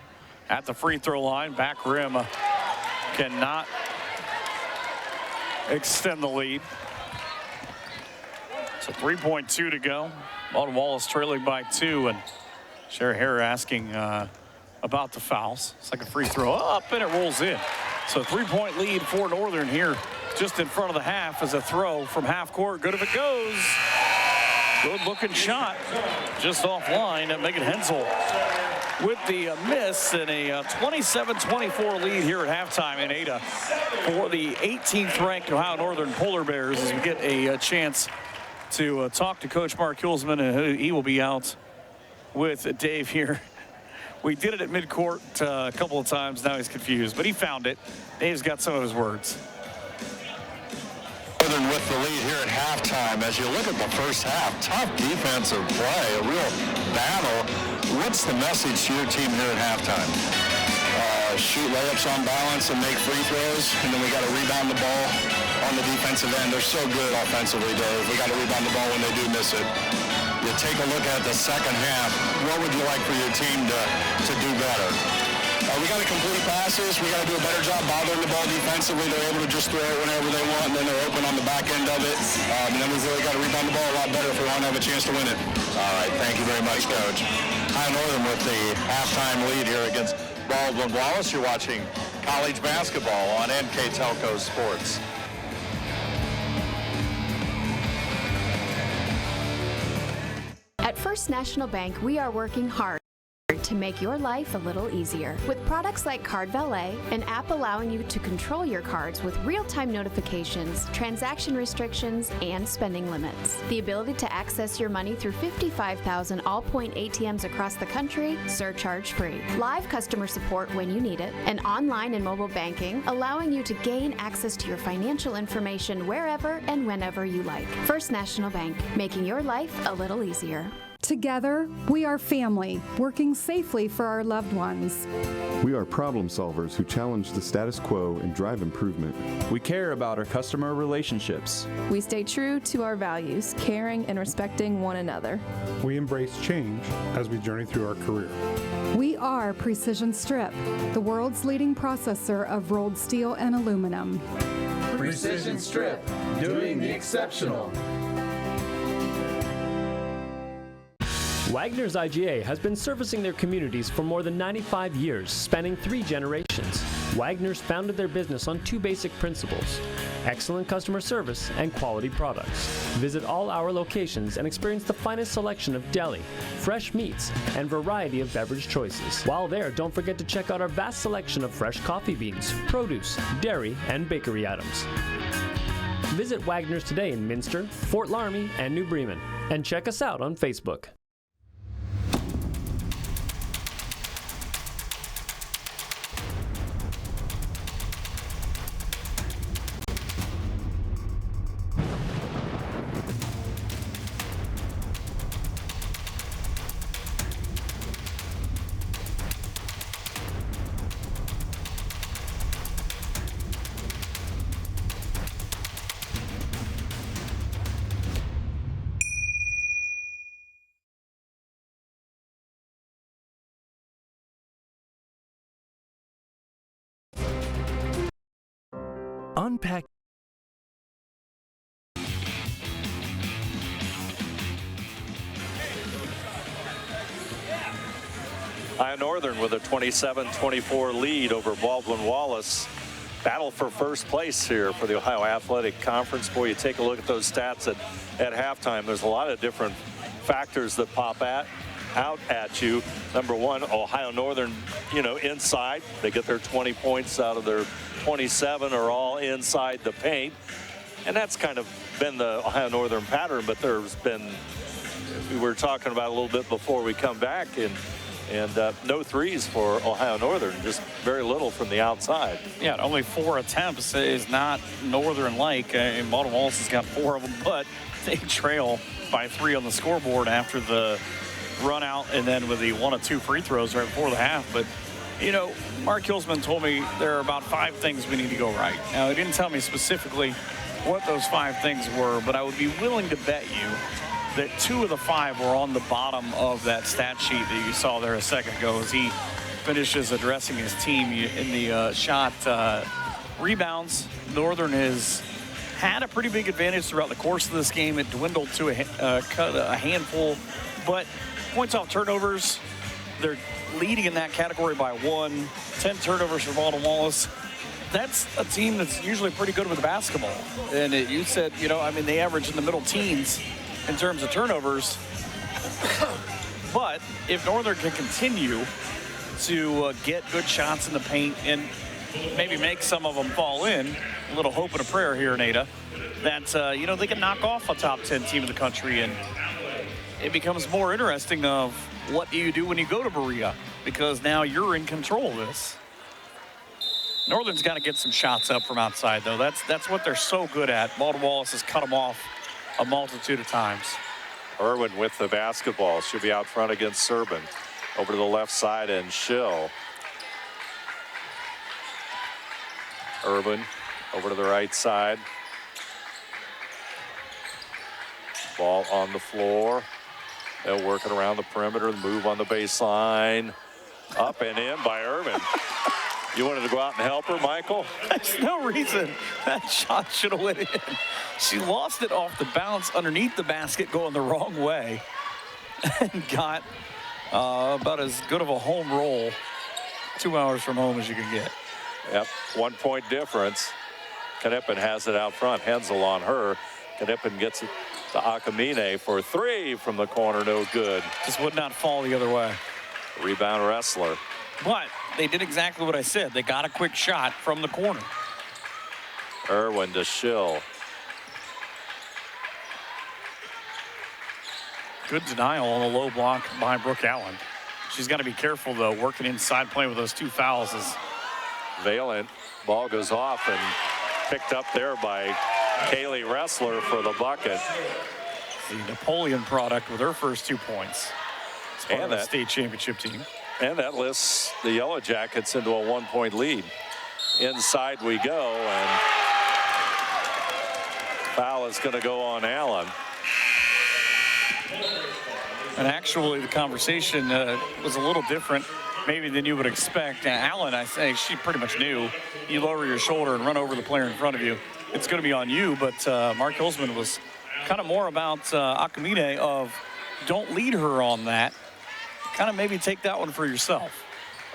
at the free throw line. Back rim cannot extend the lead. So 3.2 to go. Baldwin Wallace trailing by 2, and Sherry Hare asking about the fouls. It's like a free throw up, and it rolls in. So 3-point lead for Northern here just in front of the half as a throw from half court. Good if it goes. Good looking shot just offline. Megan Hensel with the miss, and a 27-24 lead here at halftime in Ada for the 18th ranked Ohio Northern Polar Bears, as we get a chance to talk to Coach Mark Hulsman, and he will be out with Dave here. We did it at midcourt a couple of times. Now he's confused, but he found it. Dave's got some of his words. Northern with the lead here at halftime. As you look at the first half, tough defensive play, a real battle. What's the message to your team here at halftime? Shoot layups on balance and make free throws, and then we got to rebound the ball on the defensive end. They're so good offensively, Dave. We got to rebound the ball when they do miss it. You take a look at the second half. What would you like for your team to do better? We got to complete passes. We got to do a better job bothering the ball defensively. They're able to just throw it whenever they want, and then they're open on the back end of it. And then we've really got to rebound the ball a lot better if we want to have a chance to win it. All right, thank you very much, Coach. Ohio Northern with the halftime lead here against Baldwin Wallace. You're watching college basketball on NKTelco Sports. At First National Bank, we are working hard to make your life a little easier. With products like Card Valet, an app allowing you to control your cards with real-time notifications, transaction restrictions, and spending limits. The ability to access your money through 55,000 all-point ATMs across the country, surcharge-free. Live customer support when you need it, and online and mobile banking, allowing you to gain access to your financial information wherever and whenever you like. First National Bank, making your life a little easier. Together, we are family, working safely for our loved ones. We are problem solvers who challenge the status quo and drive improvement. We care about our customer relationships. We stay true to our values, caring and respecting one another. We embrace change as we journey through our career. We are Precision Strip, the world's leading processor of rolled steel and aluminum. Precision Strip, doing the exceptional. Wagner's IGA has been servicing their communities for more than 95 years, spanning 3 generations. Wagner's founded their business on 2 basic principles: excellent customer service and quality products. Visit all our locations and experience the finest selection of deli, fresh meats, and variety of beverage choices. While there, don't forget to check out our vast selection of fresh coffee beans, produce, dairy, and bakery items. Visit Wagner's today in Minster, Fort Laramie, and New Bremen, and check us out on Facebook. one pack. Ohio Northern with a 27-24 lead over Baldwin Wallace. Battle for first place here for the Ohio Athletic Conference. Boy, you take a look at those stats at halftime. There's a lot of different factors that pop out at you. Number one, Ohio Northern, inside. They get their 20 points out of their 27 are all inside the paint. And that's kind of been the Ohio Northern pattern, but there's been, we were talking about a little bit before we come back, and no threes for Ohio Northern, just very little from the outside. Yeah, only 4 attempts is not Northern-like. And Baldwin Wallace has got 4 of them, but they trail by 3 on the scoreboard after the run out and then with the 1 of 2 free throws right before the half. But, Mark Hilsman told me there are about 5 things we need to go right. Now, he didn't tell me specifically what those 5 things were, but I would be willing to bet you that 2 of the 5 were on the bottom of that stat sheet that you saw there a second ago as he finishes addressing his team in the shot rebounds. Northern has had a pretty big advantage throughout the course of this game. It dwindled to a handful, but points off turnovers, they're leading in that category by 1. 10 turnovers for Baldwin Wallace. That's a team that's usually pretty good with the basketball. And you said, they average in the middle teens in terms of turnovers. But if Northern can continue to get good shots in the paint and maybe make some of them fall in, a little hope and a prayer here in Ada, that, they can knock off a top 10 team in the country. And it becomes more interesting of what do you do when you go to Berea, because now you're in control of this. Northern's got to get some shots up from outside, though. That's what they're so good at. Baldwin Wallace has cut them off a multitude of times. Irwin with the basketball. Should be out front against Serbin. Over to the left side and Schill. Irwin over to the right side. Ball on the floor. They'll work it around the perimeter. Move on the baseline. Up and in by Irwin. You wanted to go out and help her, Michael? There's no reason that shot should have went in. She lost it off the bounce underneath the basket going the wrong way and got about as good of a home roll 2 hours from home as you can get. Yep, 1 point difference. Knippen has it out front. Hensel on her. Knippen gets it to Akamine for 3 from the corner. No good. Just would not fall the other way. Rebound Wrestler. But they did exactly what I said. They got a quick shot from the corner. Irwin to Schill. Good denial on the low block by Brooke Allen. She's got to be careful, though, working inside playing with those 2 fouls. Valent. Ball goes off and picked up there by Kaylee Wrestler for the bucket. The Napoleon product with her first 2 points. It's part of the state championship team. And that lifts the Yellow Jackets into a 1 point lead. Inside we go, and foul is going to go on Allen. And actually, the conversation was a little different, maybe than you would expect. Allen, I say, she pretty much knew. You lower your shoulder and run over the player in front of you, it's going to be on you. But Mark Hilsman was kind of more about Akamine of don't lead her on that. Kind of maybe take that one for yourself.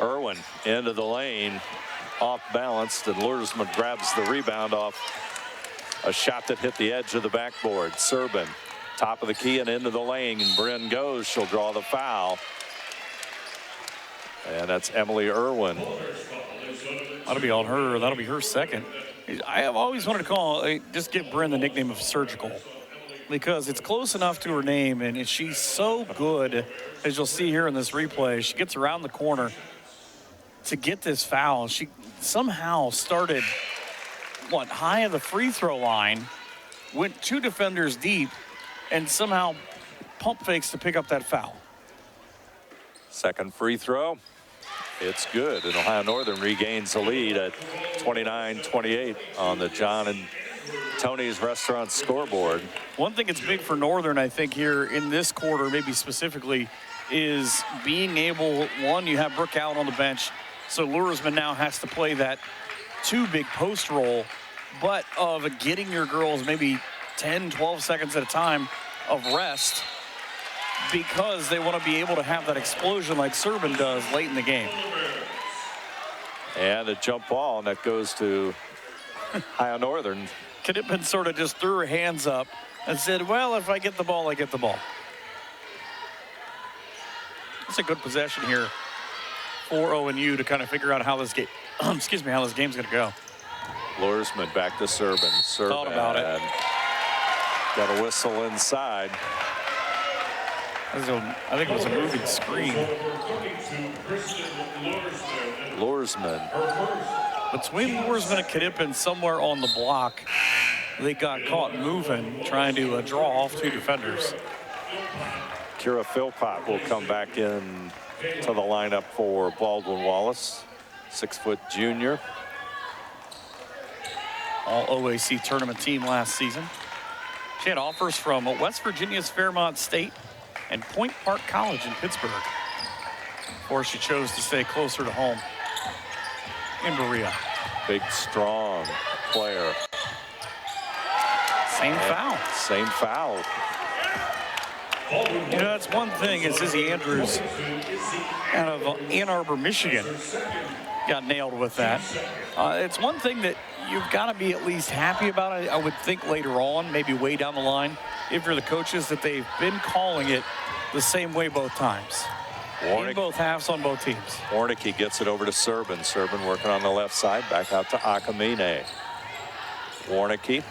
Irwin into the lane, off balanced, and Luersman grabs the rebound off a shot that hit the edge of the backboard. Serbin, top of the key and into the lane, and Bryn goes. She'll draw the foul. And that's Emily Irwin. That'll be on her. That'll be her second. I have always wanted to just give Bryn the nickname of Surgical, because it's close enough to her name, and she's so good, as you'll see here in this replay. She gets around the corner to get this foul. She somehow started, high of the free throw line, went 2 defenders deep, and somehow pump fakes to pick up that foul. Second free throw. It's good, and Ohio Northern regains the lead at 29-28 on the John and Tony's Restaurant scoreboard. One thing that's big for Northern, I think, here in this quarter, maybe specifically, is being able, you have Brooke Allen on the bench, so Luersman now has to play that 2 big post role. but of getting your girls maybe 10, 12 seconds at a time of rest because they want to be able to have that explosion like Serban does late in the game. And a jump ball, and that goes to Ohio Northern. Knipman sort of just threw her hands up and said, well, if I get the ball, I get the ball. It's a good possession here for ONU to kind of figure out how this game, excuse me, how this game's going to go. Luersman back to Serban. Thought about it. Got a whistle inside. I think it was a moving screen. Luersman. Between Luersman and Knipman, somewhere on the block, they got caught moving, trying to draw off two defenders. Kira Philpott will come back in to the lineup for Baldwin Wallace, 6-foot junior. All OAC tournament team last season. She had offers from West Virginia's Fairmont State and Point Park College in Pittsburgh, or she chose to stay closer to home in Berea. Big, strong player. Same foul. Same foul. You know, that's one thing is Izzy Andrews out of Ann Arbor, Michigan, got nailed with that. It's one thing that you've got to be at least happy about. I would think later on, maybe way down the line, if you're the coaches, that they've been calling it the same way both times. In both halves on both teams. Warnicki gets it over to Serban. Serban working on the left side, back out to Akamine. Warnicki,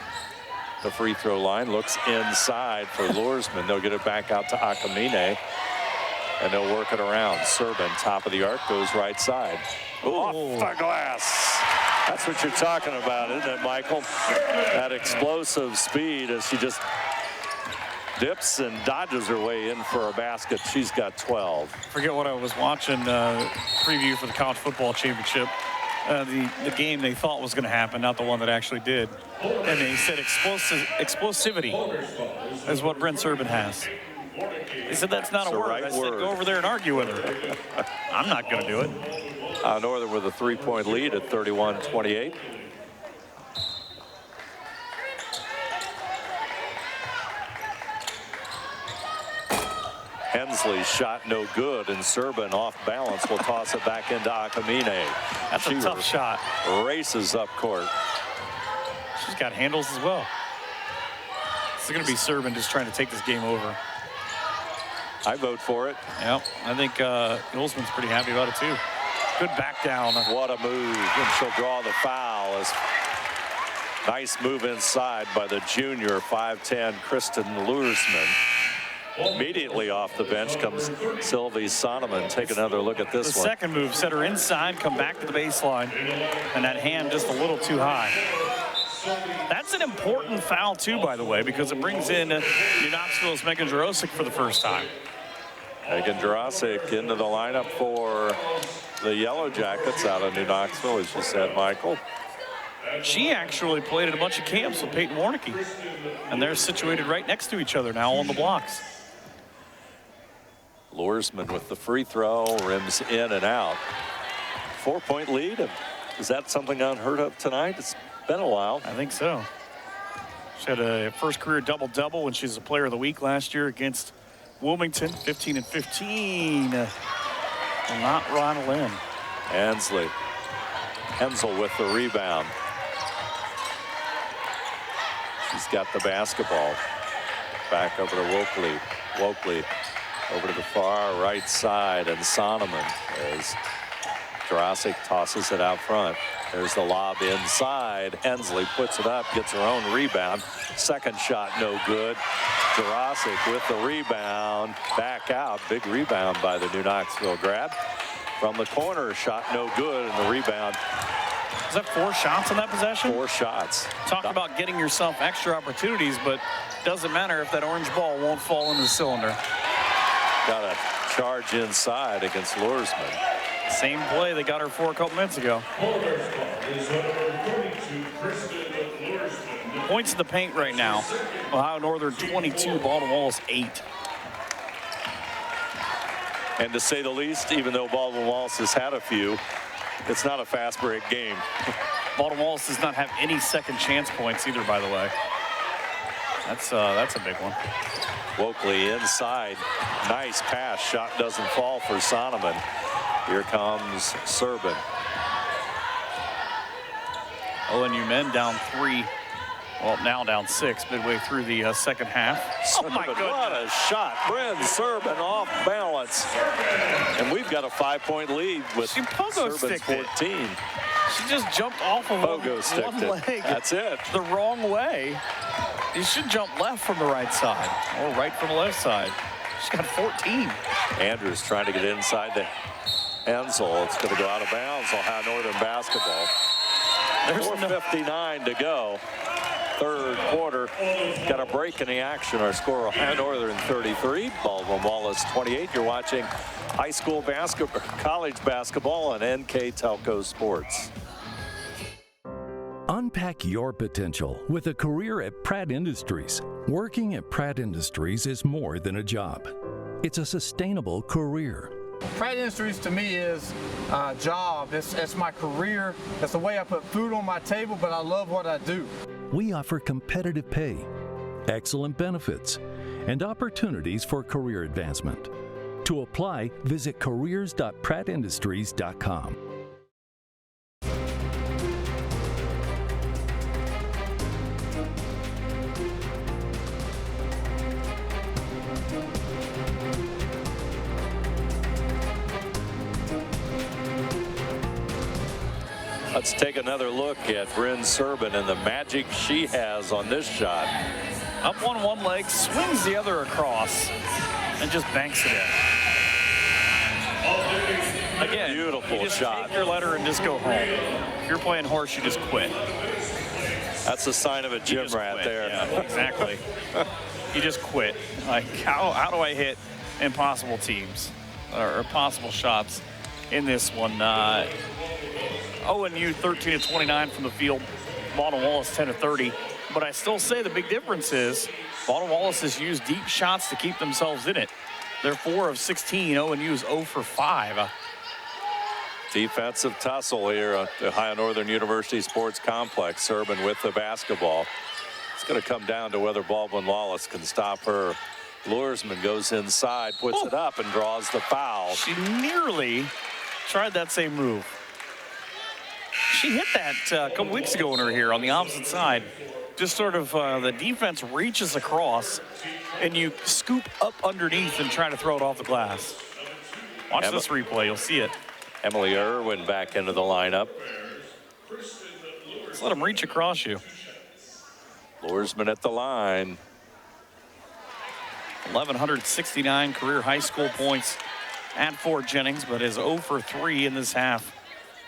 the free throw line, looks inside for Luersman. They'll get it back out to Akamine, and they'll work it around. Serban, top of the arc, goes right side. Off the glass. That's what you're talking about, isn't it, Michael? That explosive speed as she just dips and dodges her way in for a basket. She's got 12. Forget what I was watching, preview for the College Football Championship. The game they thought was going to happen, not the one that actually did. And they said explosivity is what Brent Serban has. They said that's not a word. I said go over there and argue with her. I'm not going to do it. Northern with a 3-point lead at 31-28. Hensley's shot no good, and Serban off balance will toss it back into Akamine. That's a tough shot. Races up court. She's got handles as well. This is going to be Serban just trying to take this game over. I vote for it. Yep, I think Ulsman's pretty happy about it too. Good back down. What a move, and she'll draw the foul. Nice move inside by the junior 5'10" Kristen Luersman. Immediately off the bench comes Sylvie Sonneman. Take another look at this the one. The second move set her inside, come back to the baseline, and that hand just a little too high. That's an important foul too, by the way, because it brings in New Knoxville's Megan Jurosic for the first time. Megan Jurosic into the lineup for the Yellow Jackets out of New Knoxville, as you said, Michael. She actually played at a bunch of camps with Peyton Warnicki, and they're situated right next to each other now on the blocks. Luersman with the free throw, rims in and out. 4-point lead. Is that something unheard of tonight? It's been a while. I think so. She had a first career double-double when she was a player of the week last year against Wilmington, 15 and 15. Will not rattle in. Hensley. Hensel with the rebound. She's got the basketball. Back over to Wokley. Wokley over to the far right side, and Sonneman as Jurosic tosses it out front. There's the lob inside. Hensley puts it up, gets her own rebound. Second shot no good. Jurosic with the rebound. Back out. Big rebound by the New Knoxville grab. From the corner, shot no good, and the rebound. Is that 4 shots in that possession? 4 shots. Talk about getting yourself extra opportunities, but doesn't matter if that orange ball won't fall into the cylinder. Got a charge inside against Luersman. Same play they got her for a couple minutes ago. Points in the paint right now. Ohio Northern 22, Baldwin Wallace 8. And to say the least, even though Baldwin Wallace has had a few, it's not a fast break game. Baldwin Wallace does not have any second chance points either, by the way. That's a big one. Wokley inside. Nice pass. Shot doesn't fall for Sonneman. Here comes Serbin. ONU men down 3. Well, now down 6 midway through the second half. Oh, my goodness. What a shot. Bryn Serbin off balance. And we've got a 5-point lead with Serbin's 14. She just jumped off of one leg. That's it. The wrong way. You should jump left from the right side or right from the left side. She's got 14. Andrews trying to get inside to Hensel. It's going to go out of bounds. Ohio Northern basketball. There's 4:59 to go. Third quarter. Got a break in the action. Our score, Ohio Northern 33, Baldwin Wallace 28. You're watching high school basketball, college basketball on NKTelco Sports. Unpack your potential with a career at Pratt Industries. Working at Pratt Industries is more than a job. It's a sustainable career. Pratt Industries to me is a job. It's my career. It's the way I put food on my table, but I love what I do. We offer competitive pay, excellent benefits, and opportunities for career advancement. To apply, visit careers.prattindustries.com. Let's take another look at Bryn Serbin and the magic she has on this shot. Up one leg, swings the other across, and just banks it in. Again, beautiful you just shot. Take your letter and just go home. If you're playing horse, you just quit. That's a sign of a gym rat quit. there. Yeah, exactly. You just quit. Like, how do I hit impossible teams or impossible shots in this one? ONU 13-29 from the field. Baldwin Wallace 10-30. But I still say the big difference is Baldwin Wallace has used deep shots to keep themselves in it. They're 4 of 16. ONU is 0 for 5. Defensive tussle here at the Ohio Northern University Sports Complex. Serbin with the basketball. It's going to come down to whether Baldwin Wallace can stop her. Luersman goes inside, puts it up, and draws the foul. She nearly tried that same move. She hit that a couple weeks ago when we were here on the opposite side. Just sort of the defense reaches across, and you scoop up underneath and try to throw it off the glass. Watch this replay. You'll see it. Emily Irwin back into the lineup. Just let them reach across you. Luersman at the line. 1,169 career high school points at Fort Jennings, but is 0 for 3 in this half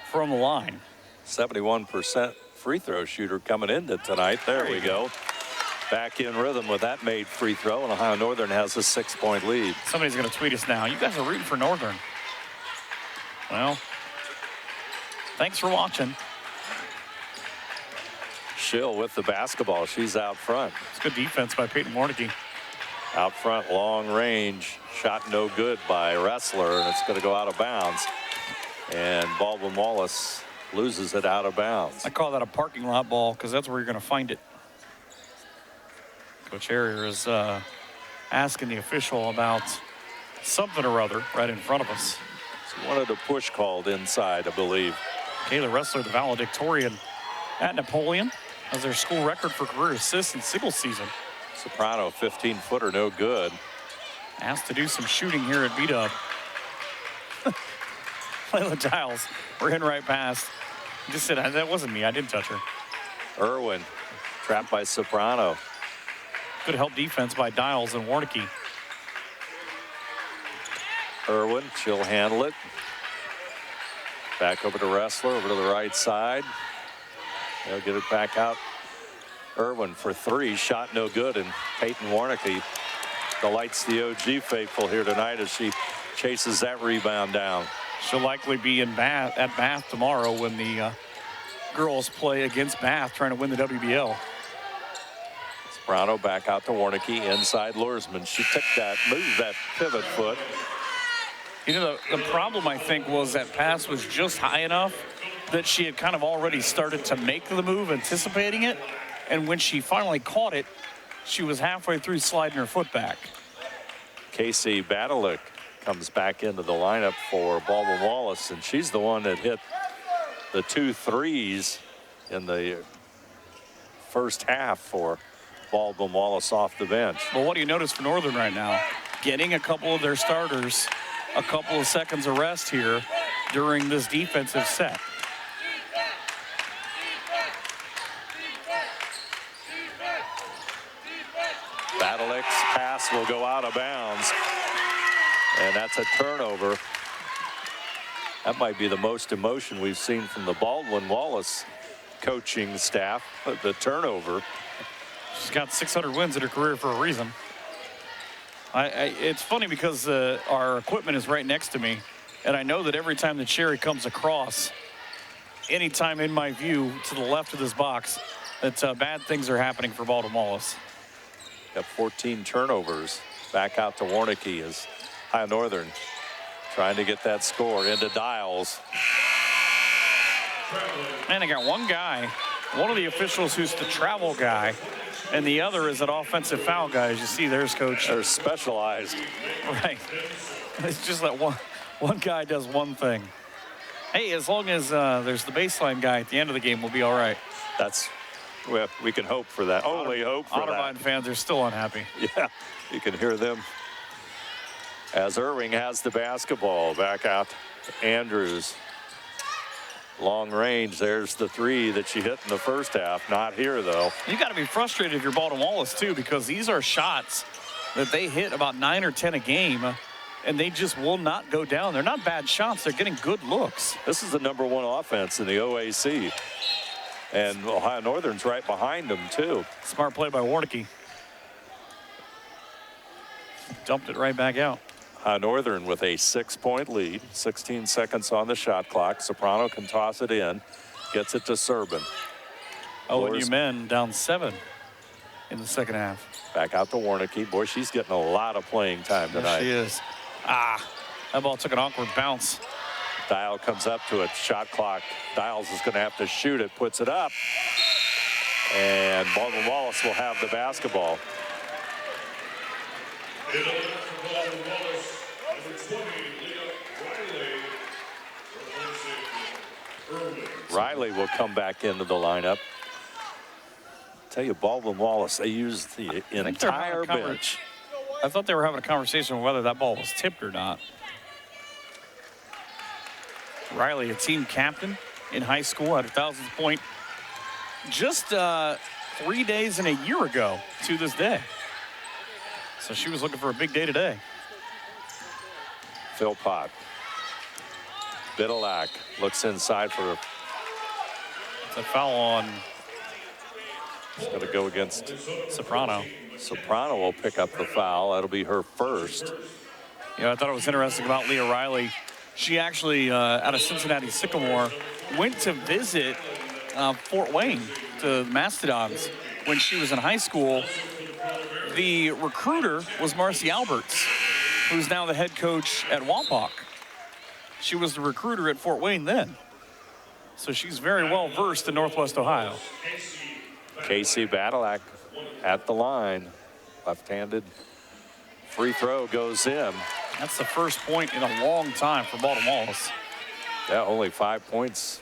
from the line. 71% free throw shooter coming into tonight. There we go. Back in rhythm with that made free throw, and Ohio Northern has a 6-point lead. Somebody's going to tweet us now. You guys are rooting for Northern. Well, thanks for watching. Schill with the basketball. She's out front. It's good defense by Peyton Warnicki. Out front, long range. Shot no good by Wrestler, and it's going to go out of bounds. And Baldwin Wallace loses it out of bounds. I call that a parking lot ball because that's where you're going to find it. Coach Harrier is asking the official about something or other right in front of us. He wanted a push called inside, I believe. Kayla Wrestler, the valedictorian at Napoleon, has their school record for career assists in single season. Soprano, 15-footer, no good. Asked to do some shooting here at B-Dub. Layla Giles ran right past. Just said, that wasn't me. I didn't touch her. Irwin trapped by Soprano. Good help defense by Dials and Warnicki. Irwin, she'll handle it. Back over to Wrestler, over to the right side. They'll get it back out. Irwin for 3, shot no good, and Peyton Warnicki delights the OG faithful here tonight as she chases that rebound down. She'll likely be at Bath tomorrow when the girls play against Bath trying to win the WBL. Soprano back out to Warnicki, inside Luersman. She took that, moved that pivot foot. You know, the problem, I think, was that pass was just high enough that she had kind of already started to make the move, anticipating it. And when she finally caught it, she was halfway through sliding her foot back. Casey Badalick comes back into the lineup for Baldwin Wallace, and she's the one that hit the 2 threes in the first half for Baldwin Wallace off the bench. Well, what do you notice for Northern right now? Getting a couple of their starters a couple of seconds of rest here during this defensive set. Badalick's pass will go out of bounds, and that's a turnover. That might be the most emotion we've seen from the Baldwin Wallace coaching staff, the turnover. She's got 600 wins in her career for a reason. It's funny because our equipment is right next to me, and I know that every time the Cherry comes across, anytime in my view to the left of this box, that bad things are happening for Baldwin Wallace. Got 14 turnovers. Back out to Warnicki as High Northern trying to get that score into Dials. And I got one guy, one of the officials who's the travel guy, and the other is an offensive foul guy. As you see, there's Coach. They're specialized. Right. It's just that one guy does one thing. Hey, as long as there's the baseline guy at the end of the game, we'll be all right. Well, we can hope for that. Only hope for that. Otterbein fans are still unhappy. Yeah, you can hear them. As Irving has the basketball, back out to Andrews. Long range, there's the 3 that she hit in the first half. Not here, though. You got to be frustrated if you're Baldwin Wallace, too, because these are shots that they hit about 9 or 10 a game, and they just will not go down. They're not bad shots. They're getting good looks. This is the #1 offense in the OAC. And Ohio Northern's right behind them, too. Smart play by Warnicki. Dumped it right back out. Ohio Northern with a 6-point lead. 16 seconds on the shot clock. Soprano can toss it in. Gets it to Serban. ONU men down 7 in the second half. Back out to Warnicki. Boy, she's getting a lot of playing time tonight. Yes, she is. That ball took an awkward bounce. Dial comes up to it. Shot clock. Dials is going to have to shoot it. Puts it up. And Baldwin Wallace will have the basketball. Riley will come back into the lineup. Tell you, Baldwin Wallace, they used the entire bench. I thought they were having a conversation on whether that ball was tipped or not. Riley, a team captain in high school, at 1,000th point just 3 days and a year ago to this day. So she was looking for a big day today. Philpott. Biddleack looks inside for a foul on. It's going to go against Soprano. Soprano will pick up the foul. That'll be her first. You know, I thought it was interesting about Leah Riley. She actually, out of Cincinnati Sycamore, went to visit Fort Wayne, to Mastodons, when she was in high school. The recruiter was Marcy Alberts, who's now the head coach at Wampauck. She was the recruiter at Fort Wayne then. So she's very well versed in Northwest Ohio. Casey Badalack at the line. Left-handed free throw goes in. That's the first point in a long time for Baldwin Wallace. Yeah, only 5 points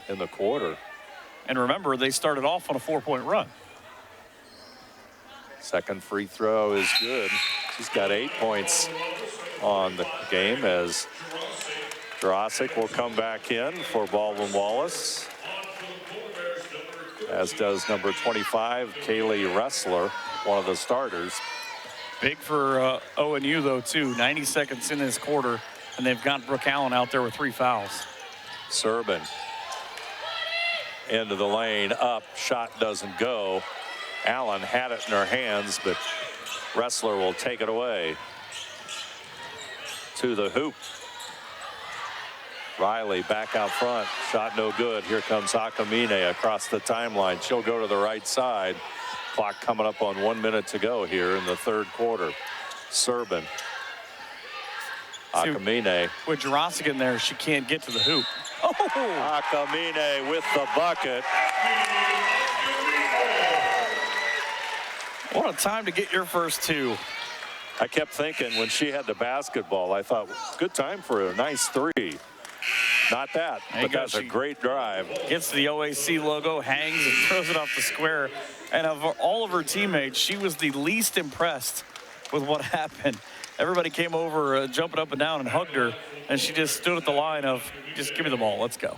in the quarter. And remember, they started off on a 4-point run. Second free throw is good. She's got 8 points on the game as Jurasic will come back in for Baldwin Wallace, as does number 25, Kaylee Ressler, one of the starters. Big for ONU, though, too. 90 seconds in this quarter, and they've got Brooke Allen out there with 3 fouls. Serban into the lane, up, shot doesn't go. Allen had it in her hands, but Ressler will take it away. To the hoop. Riley back out front, shot no good. Here comes Akamine across the timeline. She'll go to the right side. Clock coming up on 1 minute to go here in the third quarter. Serban. Akamine. With Jurasic in there, she can't get to the hoop. Oh, Akamine with the bucket. What a time to get your first two. I kept thinking when she had the basketball, I thought, good time for a nice three. Not that, but that's a great drive. Gets the OAC logo, hangs, and throws it off the square. And of all of her teammates, she was the least impressed with what happened. Everybody came over, jumping up and down and hugged her, and she just stood at the line of, just give me the ball, let's go.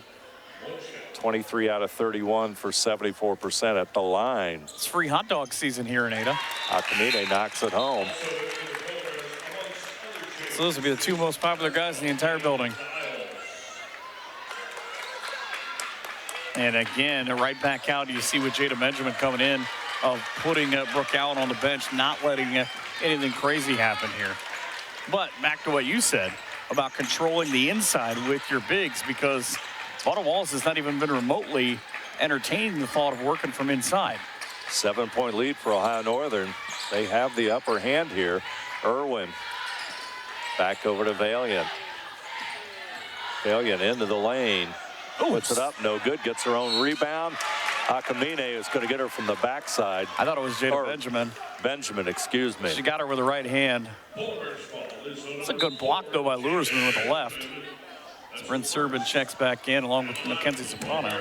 23 out of 31 for 74% at the line. It's free hot dog season here in Ada. Akamine knocks it home. So those would be the two most popular guys in the entire building. And again, right back out, you see with Jada Benjamin coming in, of putting Brooke Allen on the bench, not letting anything crazy happen here. But back to what you said about controlling the inside with your bigs, because Baldwin Wallace has not even been remotely entertaining the thought of working from inside. 7-point lead for Ohio Northern. They have the upper hand here. Irwin back over to Valiant. Valiant into the lane. Puts it up, no good, gets her own rebound. Akamine is going to get her from the backside. I thought it was Jada Benjamin. Benjamin, excuse me. She got her with the right hand. It's a good block, though, by Luersman with the left. Bryn Serbin checks back in along with Mackenzie Soprano.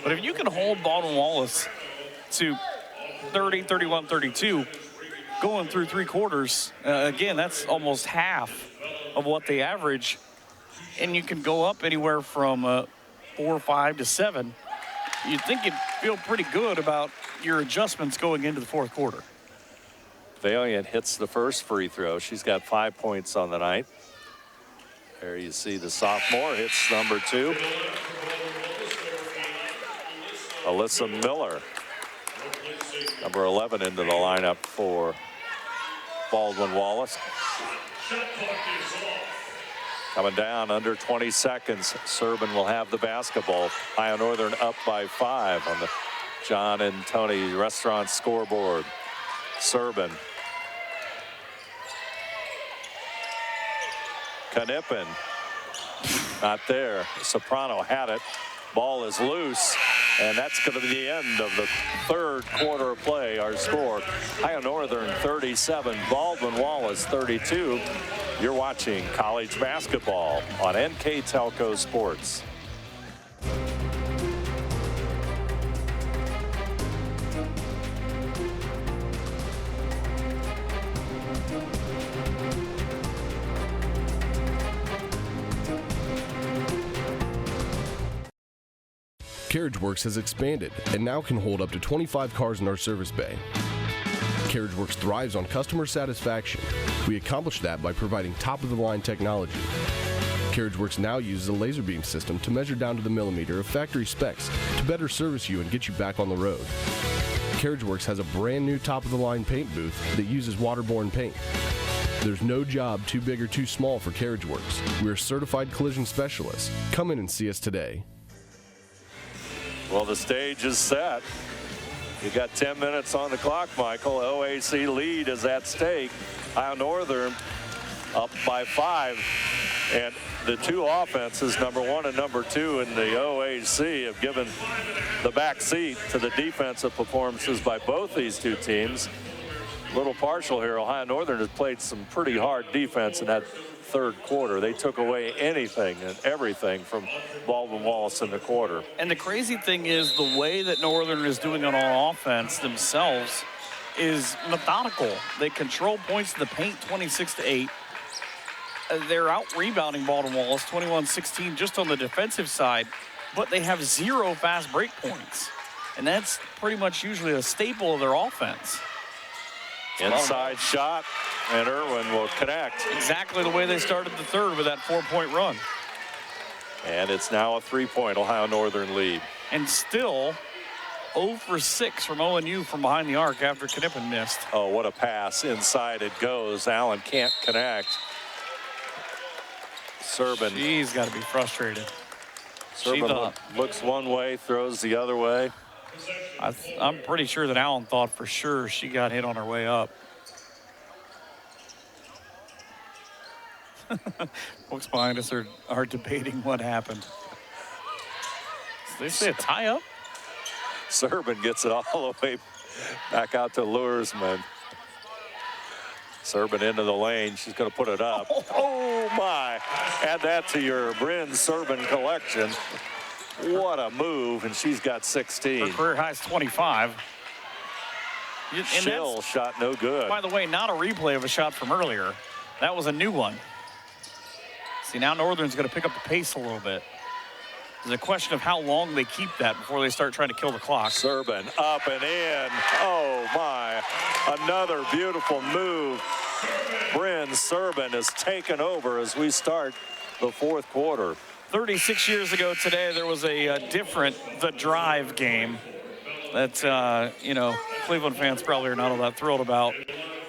But if you can hold Baldwin Wallace to 30, 31, 32, going through three quarters, again, that's almost half of what they average. And you can go up anywhere from 4, 5 to 7. You'd think you'd feel pretty good about your adjustments going into the fourth quarter. Valiant hits the first free throw. She's got 5 points on the night. There you see the sophomore hits number 2. Alyssa Miller, number 11, into the lineup for Baldwin Wallace. Coming down under 20 seconds. Serbin will have the basketball. Ohio Northern up by 5 on the John and Tony Restaurant scoreboard. Serbin. Knippen. Not there. Soprano had it. Ball is loose. And that's going to be the end of the third quarter of play. Our score, Ohio Northern 37, Baldwin Wallace 32. You're watching college basketball on NKTelco Sports. CarriageWorks has expanded and now can hold up to 25 cars in our service bay. CarriageWorks thrives on customer satisfaction. We accomplish that by providing top-of-the-line technology. CarriageWorks now uses a laser beam system to measure down to the millimeter of factory specs to better service you and get you back on the road. CarriageWorks has a brand new top-of-the-line paint booth that uses waterborne paint. There's no job too big or too small for CarriageWorks. We're certified collision specialists. Come in and see us today. Well, the stage is set. You got 10 minutes on the clock, Michael. OAC lead is at stake. Ohio Northern up by 5. And the two offenses, number 1 and number 2 in the OAC, have given the back seat to the defensive performances by both these two teams. A little partial here. Ohio Northern has played some pretty hard defense in that third quarter. They took away anything and everything from Baldwin Wallace in the quarter. And the crazy thing is the way that Northern is doing it on offense themselves is methodical. They control points in the paint 26-8. They're out rebounding Baldwin Wallace 21-16 just on the defensive side, but they have 0 fast break points. And that's pretty much usually a staple of their offense. Inside shot, and Irwin will connect. Exactly the way they started the third with that 4-point run. And it's now a 3-point Ohio Northern lead. And still 0 for 6 from ONU from behind the arc after Knippen missed. Oh, what a pass. Inside it goes. Allen can't connect. Serbin. She's got to be frustrated. Serbin looks one way, throws the other way. I'm pretty sure that Allen thought for sure she got hit on her way up. Folks behind us are debating what happened. So they say a tie-up? Serban gets it all the way back out to Luersman. Serban into the lane. She's going to put it up. Oh, my. Add that to your Bryn Serban collection. What a move, and she's got 16. Her career high's 25. And Schill shot no good. By the way, not a replay of a shot from earlier. That was a new one. See, now Northern's going to pick up the pace a little bit. There's a question of how long they keep that before they start trying to kill the clock. Serban up and in. Oh, my. Another beautiful move. Bryn Serban has taken over as we start the fourth quarter. 36 years ago today, there was a different The Drive game that, Cleveland fans probably are not all that thrilled about.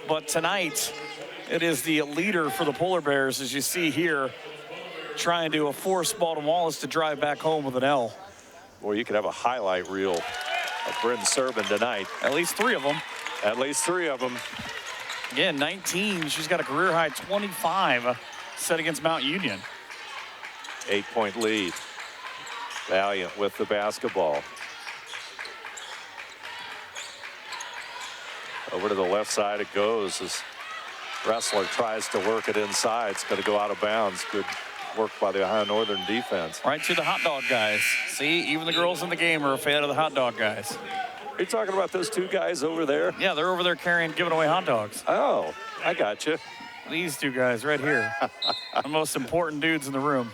But tonight, it is the leader for the Polar Bears, as you see here, trying to force Baldwin Wallace to drive back home with an L. Boy, you could have a highlight reel of Bryn Serban tonight. At least 3 of them. At least 3 of them. Again, 19. She's got a career high 25 set against Mount Union. 8-point lead. Valiant with the basketball. Over to the left side it goes as Wrestler tries to work it inside. It's going to go out of bounds. Good work by the Ohio Northern defense. Right to the hot dog guys. See, even the girls in the game are a fan of the hot dog guys. Are you talking about those 2 guys over there? Yeah, they're over there giving away hot dogs. Oh, I got you. These 2 guys right here. The most important dudes in the room.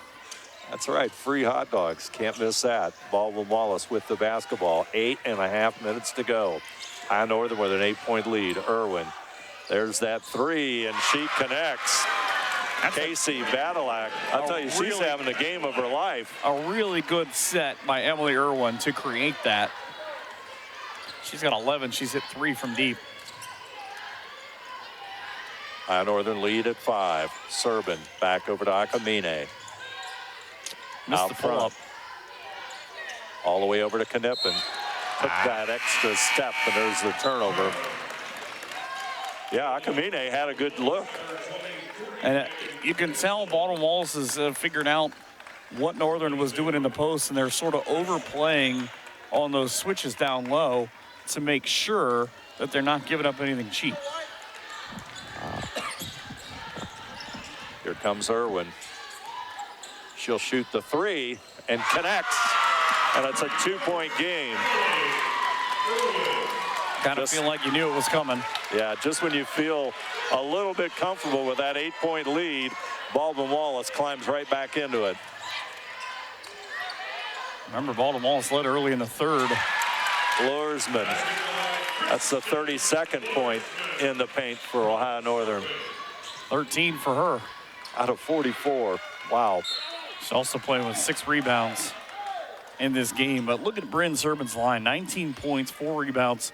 That's right, free hot dogs. Can't miss that. Baldwin Wallace with the basketball. 8.5 minutes to go. Ohio Northern with an 8-point lead. Irwin, there's that 3, and she connects. Casey Badalak, I'll tell you, she's having a game of her life. A really good set by Emily Irwin to create that. She's got 11. She's hit 3 from deep. Ohio Northern lead at 5. Serban back over to Akamine. Missed the pull-up. All the way over to Knippen. Took that extra step, and there's the turnover. Yeah, Akamine had a good look. And you can tell Baldwin Wallace has figured out what Northern was doing in the post, and they're sort of overplaying on those switches down low to make sure that they're not giving up anything cheap. Here comes Irwin. She'll shoot the 3 and connects, and it's a 2-point game. Kind of feel like you knew it was coming. Yeah, just when you feel a little bit comfortable with that 8-point lead, Baldwin Wallace climbs right back into it. Remember, Baldwin Wallace led early in the third. Luersman. That's the 32nd point in the paint for Ohio Northern. 13 for her. Out of 44. Wow. She's also playing with 6 rebounds in this game. But look at Bryn Serban's line. 19 points, 4 rebounds,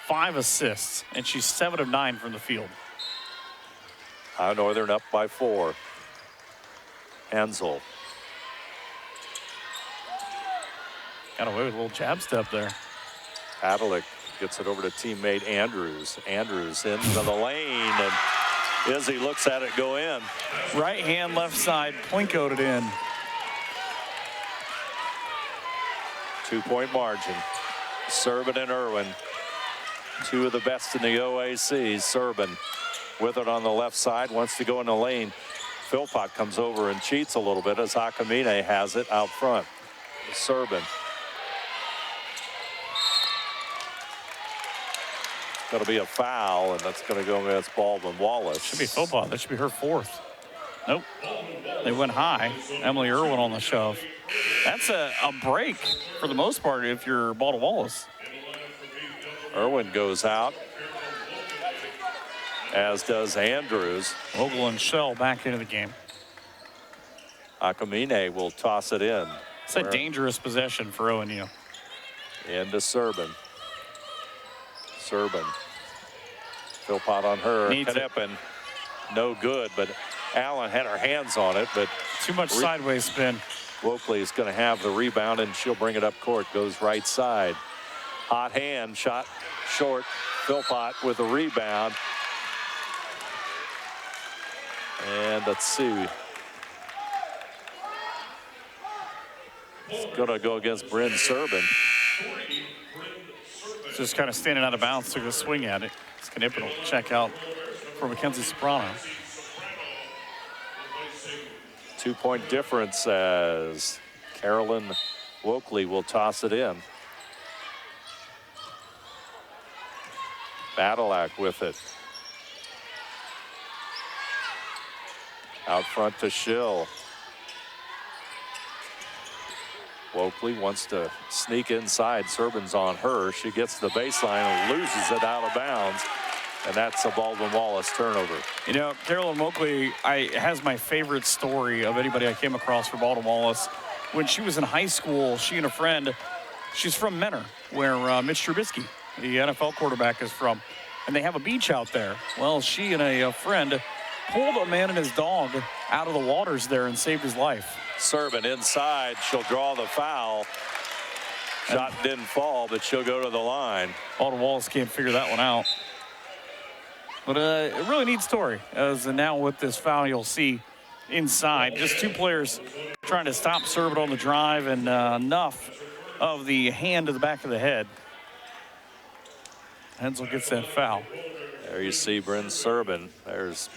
5 assists. And she's 7 of 9 from the field. Ohio Northern up by 4. Hensel. Got away with a little jab step there. Adelic gets it over to teammate Andrews. Andrews into the lane, and Izzy looks at it go in. Right hand, left side, point-coated in. 2-point margin. Serban and Irwin, 2 of the best in the OAC. Serban with it on the left side, wants to go in the lane. Philpott comes over and cheats a little bit as Akamine has it out front. Serban. Going to be a foul, and that's going to go against Baldwin Wallace. Should be Philpott. That should be her 4th. Nope. They went high. Emily Irwin on the shove. That's a break for the most part if you're Baldwin Wallace. Irwin goes out, as does Andrews. Vogel and Shell back into the game. Akamine will toss it in. It's a dangerous possession for ONU. Into Serban. Serban. Philpott on her. Knippen. No good, but Allen had her hands on it, but too much sideways spin. Wokley is going to have the rebound, and she'll bring it up court. Goes right side. Hot hand, shot short. Philpott with the rebound. And let's see. It's going to go against Bryn Serbin. Just kind of standing out of bounds, took a swing at it. Knippen will check out for Mackenzie Soprano. 2-point difference as Carolyn Wokley will toss it in. Badalak with it. Out front to Schill. Wokley wants to sneak inside. Serbin's on her. She gets the baseline and loses it out of bounds. And that's a Baldwin Wallace turnover. You know, Carolyn Wokley has my favorite story of anybody I came across for Baldwin Wallace. When she was in high school, she and a friend, she's from Menor, where Mitch Trubisky, the NFL quarterback, is from. And they have a beach out there. Well, she and a friend pulled a man and his dog out of the waters there and saved his life. Serbin inside, she'll draw the foul. Shot didn't fall, but she'll go to the line. Baldwin Wallace can't figure that one out. But a really neat story, as now with this foul you'll see inside. Just two players trying to stop Serbin on the drive, and enough of the hand to the back of the head. Hensel gets that foul. There you see Bryn Serbin. There's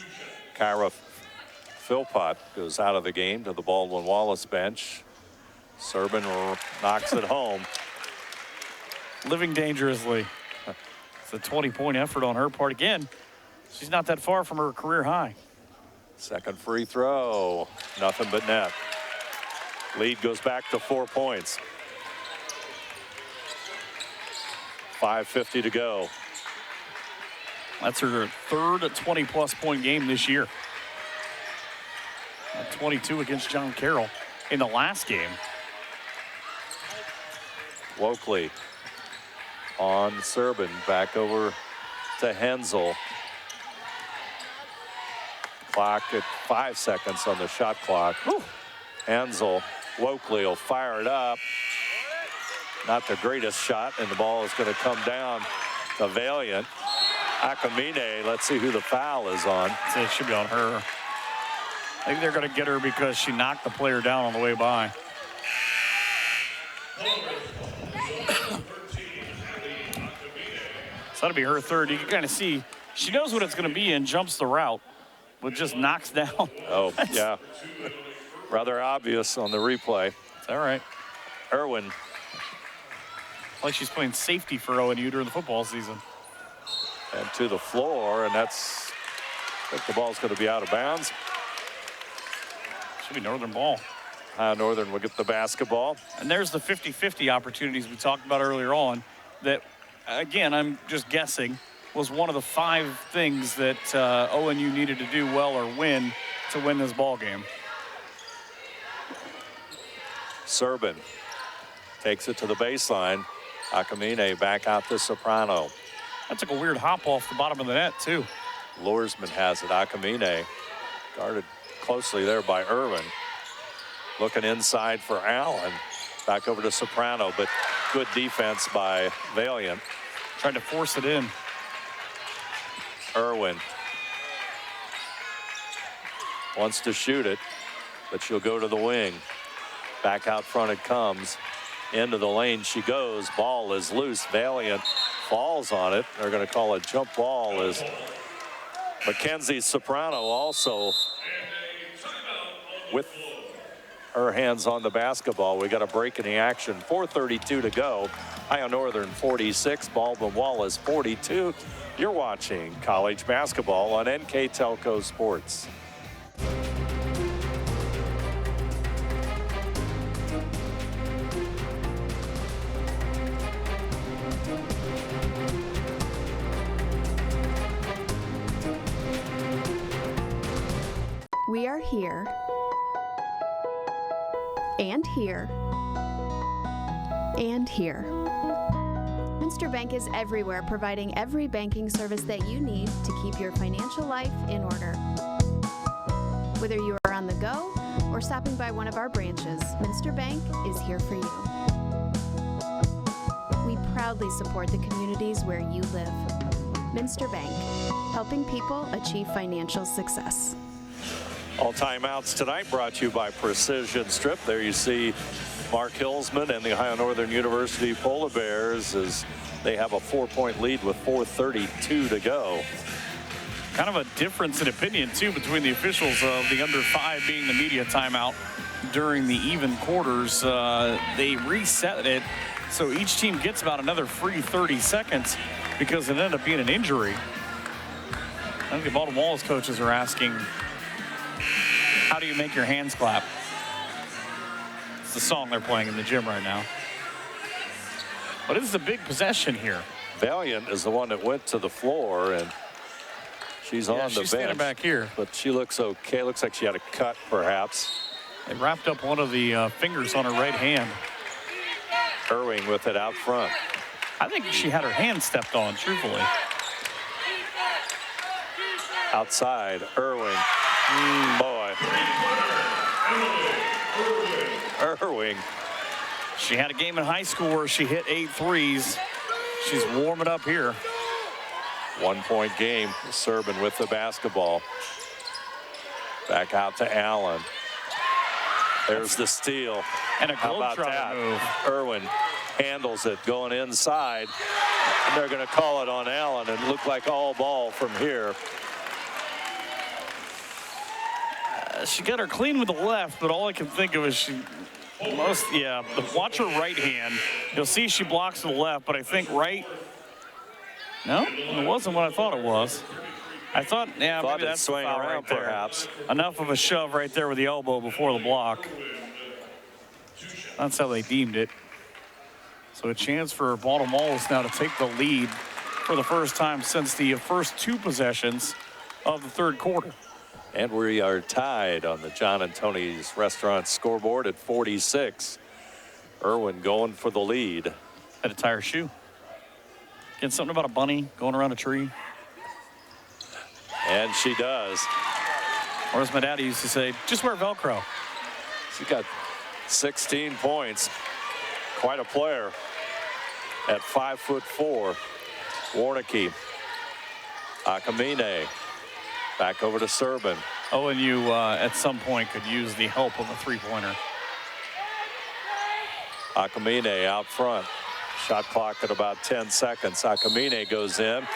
Kyra Philpott goes out of the game to the Baldwin Wallace bench. Serbin knocks it home. Living dangerously. It's a 20-point effort on her part. Again, she's not that far from her career high. Second free throw. Nothing but net. Lead goes back to 4 points. 5:50 to go. That's her third 20-plus point game this year. 22 against John Carroll in the last game. Wokley on Serbin, back over to Hensel. Clock at 5 seconds on the shot clock. Whew. Hensel, Wokley will fire it up. Not the greatest shot, and the ball is going to come down to Valiant. Akamine, let's see who the foul is on. It should be on her. I think they're going to get her because she knocked the player down on the way by. So that'll be her third. You can kind of see she knows what it's going to be and jumps the route, but just knocks down. Oh, yeah. Rather obvious on the replay. It's all right. Irwin. Like she's playing safety for ONU during the football season. And to the floor, and that's, I think the ball's going to be out of bounds. Should be Northern ball. Northern will get the basketball. And there's the 50-50 opportunities we talked about earlier on that, again, I'm just guessing, was one of the 5 things that ONU needed to do well or win to win this ball game. Serbin takes it to the baseline. Akamine back out to Soprano. That took a weird hop off the bottom of the net, too. Lursman has it. Akamine guarded closely there by Irwin. Looking inside for Allen. Back over to Soprano, but good defense by Valiant. Tried to force it in. Irwin wants to shoot it, but she'll go to the wing. Back out front it comes. Into the lane she goes. Ball is loose. Valiant falls on it. They're going to call it jump ball as Mackenzie Soprano also with her hands on the basketball. We got a break in the action. 4:32 to go. Ohio Northern 46, Baldwin Wallace 42. You're watching college basketball on NKTelco Sports. We are here, and here, and here. Minster Bank is everywhere, providing every banking service that you need to keep your financial life in order. Whether you are on the go or stopping by one of our branches, Minster Bank is here for you. We proudly support the communities where you live. Minster Bank, helping people achieve financial success. All timeouts tonight brought to you by Precision Strip. There you see Mark Hillsman and the Ohio Northern University Polar Bears as they have a 4-point lead with 4:32 to go. Kind of a difference in opinion, too, between the officials of the under 5 being the media timeout during the even quarters. They reset it, so each team gets about another free 30 seconds because it ended up being an injury. I think the Baldwin Wallace coaches are asking, how do you make your hands clap? It's the song they're playing in the gym right now. But it's a big possession here. Valiant is the one that went to the floor, and she's on the bench. She's standing back here. But she looks okay. Looks like she had a cut, perhaps. They wrapped up one of the fingers on her right hand. Irving with it out front. I think she had her hand stepped on, truthfully. Outside, Irving. Boy. Irving. She had a game in high school where she hit 8 threes. She's warming up here. 1-point game. Serban with the basketball. Back out to Allen. There's the steal. And a How about that? move. Irwin handles it going inside. And they're going to call it on Allen and look like all ball from here. She got her clean with the left, but all I can think of is watch her right hand. You'll see she blocks with the left, but I think right. No, it wasn't what I thought it was. I thought, maybe that's swing around right there. Perhaps. Enough of a shove right there with the elbow before the block. That's how they deemed it. So a chance for Baldwin Wallace now to take the lead for the first time since the first 2 possessions of the third quarter. And we are tied on the John and Tony's Restaurant scoreboard at 46. Irwin going for the lead. Had to tie her shoe. Getting something about a bunny going around a tree. And she does. Or as my daddy used to say, just wear Velcro. She got 16 points. Quite a player at 5'4". Warnicki. Akamine. Back over to Serban. ONU at some point could use the help of a 3-pointer. Akamine out front. Shot clock at about 10 seconds. Akamine goes in.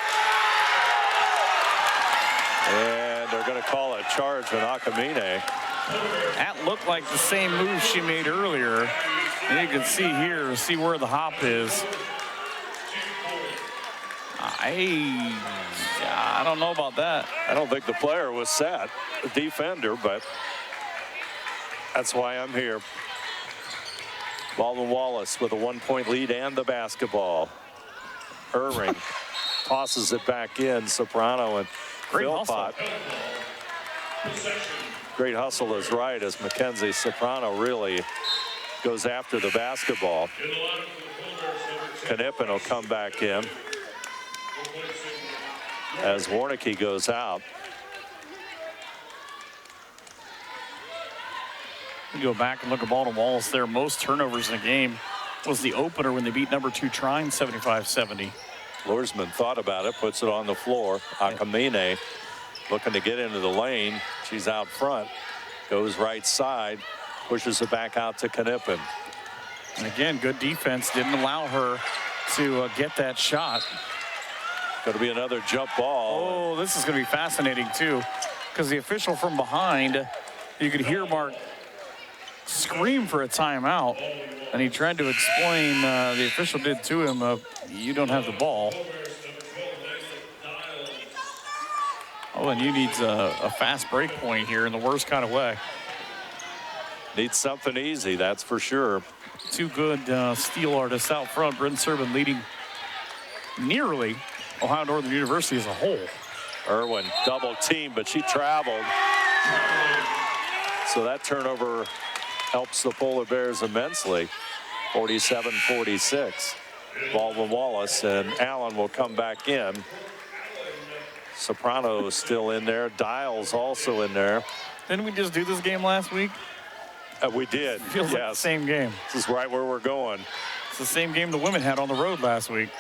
And they're going to call a charge on Akamine. That looked like the same move she made earlier. And you can see here, see where the hop is. I don't know about that. I don't think the player was set, the defender, but that's why I'm here. Baldwin Wallace with a 1-point lead and the basketball. Irving tosses it back in. Soprano and Philpott. Great hustle is right as Mackenzie Soprano really goes after the basketball. Knippen will come back in as Warnicki goes out. You go back and look at Baldwin Wallace there. Most turnovers in a game was the opener when they beat number 2 Trine 75-70. Lursman thought about it, puts it on the floor. Akamine looking to get into the lane. She's out front, goes right side, pushes it back out to Knippen. And again, good defense didn't allow her to get that shot. Going to be another jump ball. Oh, this is going to be fascinating too, because the official from behind, you could hear Mark scream for a timeout, and he tried to explain, the official did to him, you don't have the ball. Oh, and you need a fast break point here in the worst kind of way. Needs something easy, that's for sure. 2 good steal artists out front. Bryn Serban leading nearly Ohio Northern University as a whole. Irwin double team, but she traveled. So that turnover helps the Polar Bears immensely. 47-46. Baldwin Wallace and Allen will come back in. Soprano still in there. Dials also in there. Didn't we just do this game last week? We did. Feels like the same game. This is right where we're going. It's the same game the women had on the road last week.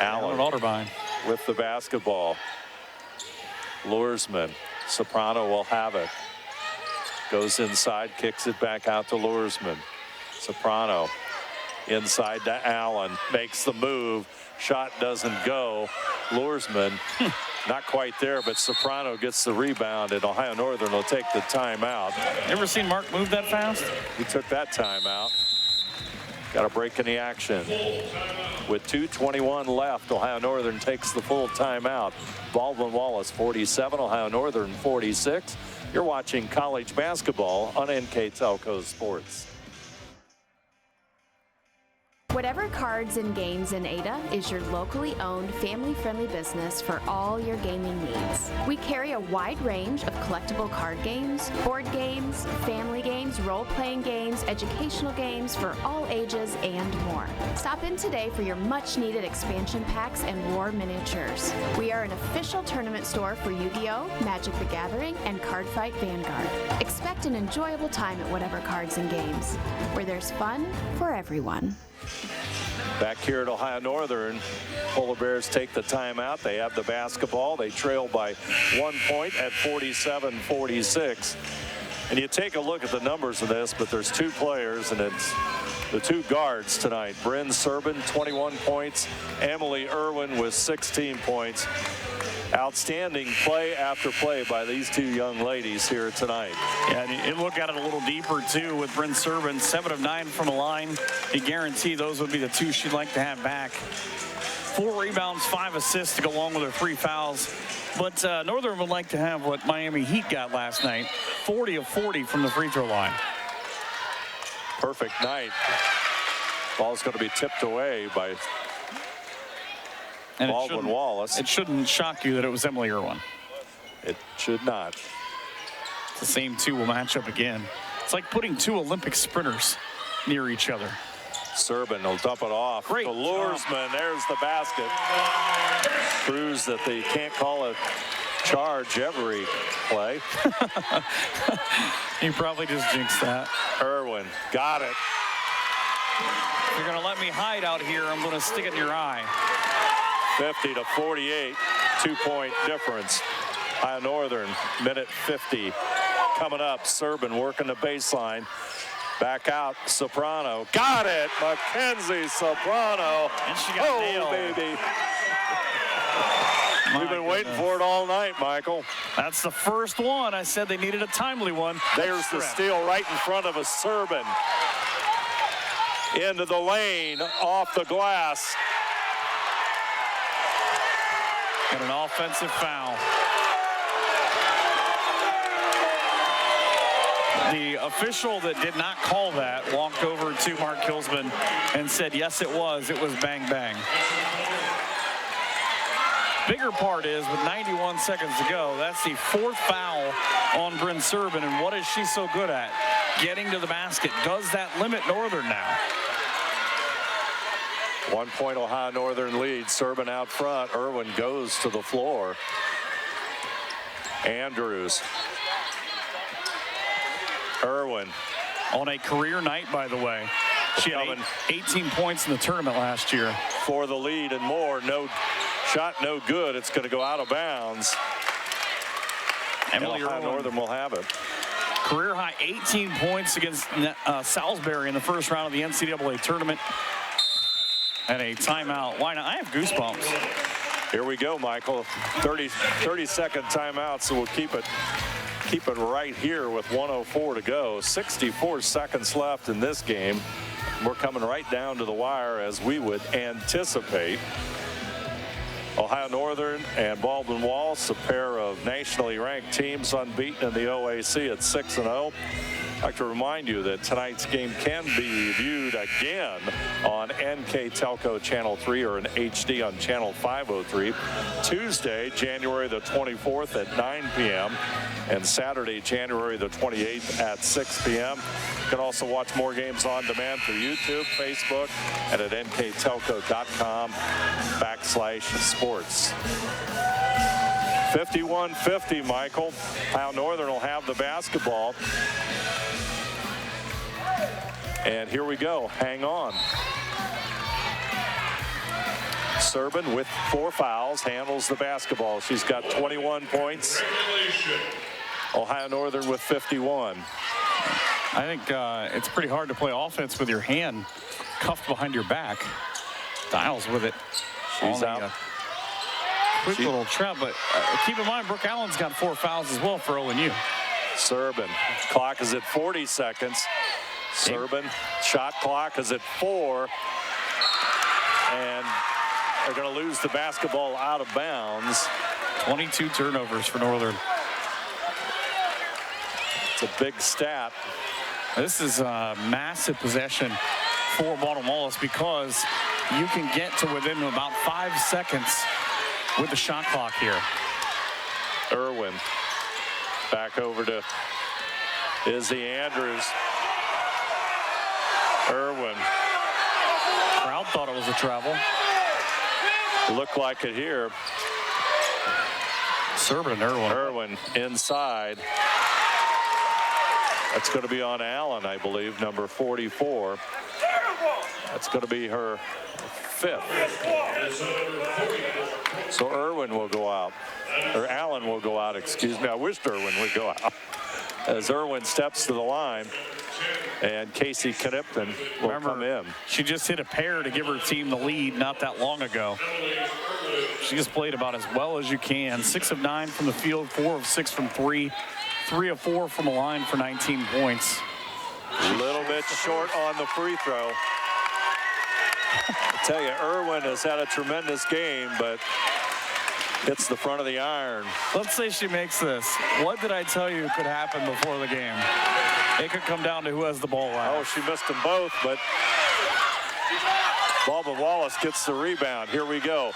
Allen Otterbein with the basketball. Lursman Soprano will have it. Goes inside, kicks it back out to Luersman. Soprano inside to Allen, makes the move. Shot doesn't go. Luersman not quite there, but Soprano gets the rebound, and Ohio Northern will take the timeout. Ever seen Mark move that fast? He took that timeout. Got a break in the action. With 2:21 left, Ohio Northern takes the full timeout. Baldwin Wallace 47, Ohio Northern 46. You're watching college basketball on NKTelco Sports. Whatever Cards and Games in Ada is your locally owned, family-friendly business for all your gaming needs. We carry a wide range of collectible card games, board games, family games, role-playing games, educational games for all ages, and more. Stop in today for your much-needed expansion packs and war miniatures. We are an official tournament store for Yu-Gi-Oh!, Magic the Gathering, and Cardfight Vanguard. Expect an enjoyable time at Whatever Cards and Games, where there's fun for everyone. Back here at Ohio Northern, Polar Bears take the timeout. They have the basketball. They trail by 1 point at 47-46. And you take a look at the numbers of this, but there's two players, and it's the two guards tonight. Bryn Serban, 21 points. Emily Irwin with 16 points. Outstanding play after play by these two young ladies here tonight. Yeah, and look at it a little deeper, too, with Bryn Serban, 7 of 9 from the line. You guarantee those would be the two she'd like to have back. 4 rebounds, 5 assists to go along with her 3 fouls. But Northern would like to have what Miami Heat got last night, 40 of 40 from the free throw line. Perfect night. Ball's going to be tipped away by Baldwin Wallace. It shouldn't shock you that it was Emily Irwin. It should not. The same two will match up again. It's like putting two Olympic sprinters near each other. Serban will dump it off. Great. The Luersman, there's the basket. Proves that they can't call a charge every play. He probably just jinxed that. Irwin got it. If you're going to let me hide out here, I'm going to stick it in your eye. 50-48, 2-point difference. Ohio Northern, minute 50 coming up. Serban working the baseline. Back out, Soprano. Got it, Mackenzie Soprano. And she got nailed. Baby. We've been waiting for it all night, Michael. That's the first one. I said they needed a timely one. There's the steal right in front of a Serban. Into the lane, off the glass. And an offensive foul. The official that did not call that walked over to Mark Kilsman and said, yes, it was bang, bang. Bigger part is, with 91 seconds to go, that's the 4th foul on Bryn Serban. And what is she so good at? Getting to the basket. Does that limit Northern now? 1 point Ohio Northern lead. Serban out front. Irwin goes to the floor. Andrews. Irwin. On a career night, by the way. She had 18 points in the tournament last year. For the lead and more. No shot, no good. It's going to go out of bounds. Emily Ohio Irwin. Northern will have it. Career high 18 points against Salisbury in the first round of the NCAA tournament. And a timeout. Why not? I have goosebumps. Here we go, Michael. 30-second timeout, so we'll keep it right here with 1:04 to go. 64 seconds left in this game. We're coming right down to the wire as we would anticipate. Ohio Northern and Baldwin Wallace, a pair of nationally ranked teams, unbeaten in the OAC at 6-0. I'd like to remind you that tonight's game can be viewed again on NKTelco Channel 3 or in HD on Channel 503. Tuesday, January the 24th at 9 p.m. and Saturday, January the 28th at 6 p.m. You can also watch more games on demand through YouTube, Facebook, and at nktelco.com/sports. 51-50, Michael. Ohio Northern will have the basketball. And here we go. Hang on. Serban with 4 fouls handles the basketball. She's got 21 points. Ohio Northern with 51. I think it's pretty hard to play offense with your hand cuffed behind your back. Dials with it. She's out. Quick little trap, but keep in mind, Brooke Allen's got 4 fouls as well for ONU. Serban, clock is at 40 seconds. Serban, shot clock is at 4. And they're going to lose the basketball out of bounds. 22 turnovers for Northern. It's a big stat. This is a massive possession for Baldwin Wallace because you can get to within about 5 seconds with the shot clock here. Irwin back over to Izzy Andrews. Irwin. Crowd thought it was a travel. Looked like it here. Serban and Irwin. Irwin inside. That's going to be on Allen, I believe, number 44. That's going to be her 5th. So Irwin will go out. Or Allen will go out, excuse me. I wished Irwin would go out. As Irwin steps to the line. And Casey Knipton will come in. She just hit a pair to give her team the lead not that long ago. She just played about as well as you can. 6 of 9 from the field, 4 of 6 from 3. 3 of 4 from the line for 19 points. A little bit short on the free throw. I tell you, Irwin has had a tremendous game, but hits the front of the iron. Let's say she makes this. What did I tell you could happen before the game? It could come down to who has the ball last. Oh, she missed them both, but Baldwin Wallace gets the rebound. Here we go.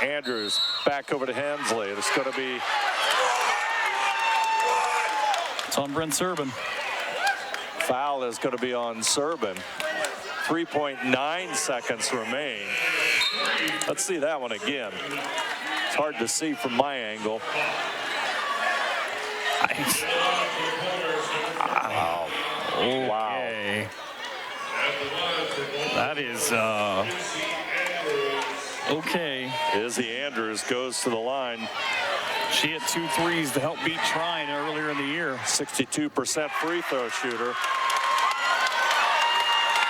Andrews back over to Hensley. It's going to be... It's on Brent Serban. Foul is going to be on Serban. 3.9 seconds remain. Let's see that one again. It's hard to see from my angle. Wow. Okay. Wow. That is okay. Izzy Andrews goes to the line. She hit 2 threes to help beat Trine earlier in the year. 62% free throw shooter.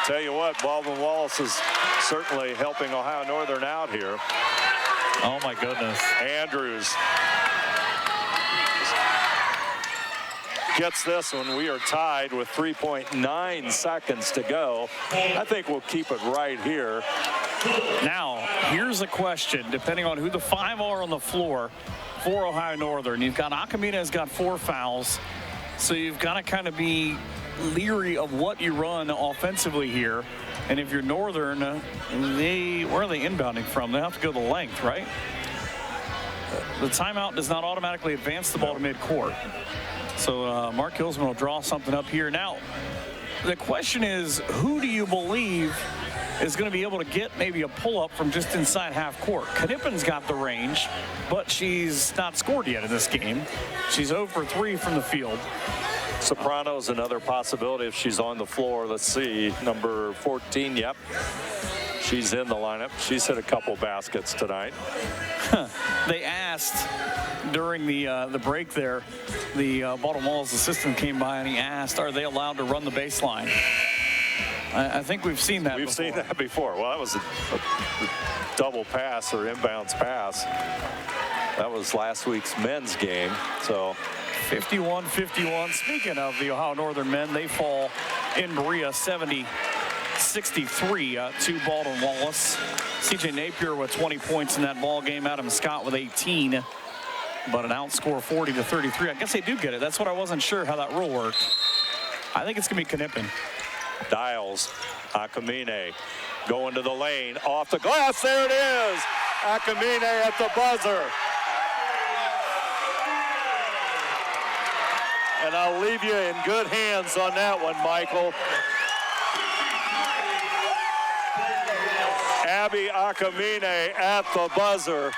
Tell you what, Baldwin Wallace is certainly helping Ohio Northern out here. Oh my goodness. Andrews gets this one. We are tied with 3.9 seconds to go. I think we'll keep it right here. Now, here's a question, depending on who the 5 are on the floor for Ohio Northern. You've got Akamina has got 4 fouls, so you've got to kind of be leery of what you run offensively here. And if you're Northern, where are they inbounding from? They have to go the length, right? The timeout does not automatically advance the ball to midcourt. So Mark Hillsman will draw something up here. Now, the question is, who do you believe is going to be able to get maybe a pull-up from just inside half court? Knippen's got the range, but she's not scored yet in this game. She's 0 for 3 from the field. Soprano's another possibility if she's on the floor. Let's see, number 14, yep. She's in the lineup. She's hit a couple baskets tonight. They asked during the break there, the Baldwin Wallace assistant came by and he asked, are they allowed to run the baseline? I think we've seen that before. We've seen that before. Well, that was a double pass or inbounds pass. That was last week's men's game. So 51-51. Speaking of the Ohio Northern men, they fall in Berea 70-63 to Baldwin Wallace. CJ Napier with 20 points in that ball game. Adam Scott with 18, but an outscore 40-33. I guess they do get it. That's what I wasn't sure how that rule worked. I think it's going to be Knippen. Dials, Akamine going to the lane, off the glass, there it is! Akamine at the buzzer. And I'll leave you in good hands on that one, Michael. Abby Akamine at the buzzer.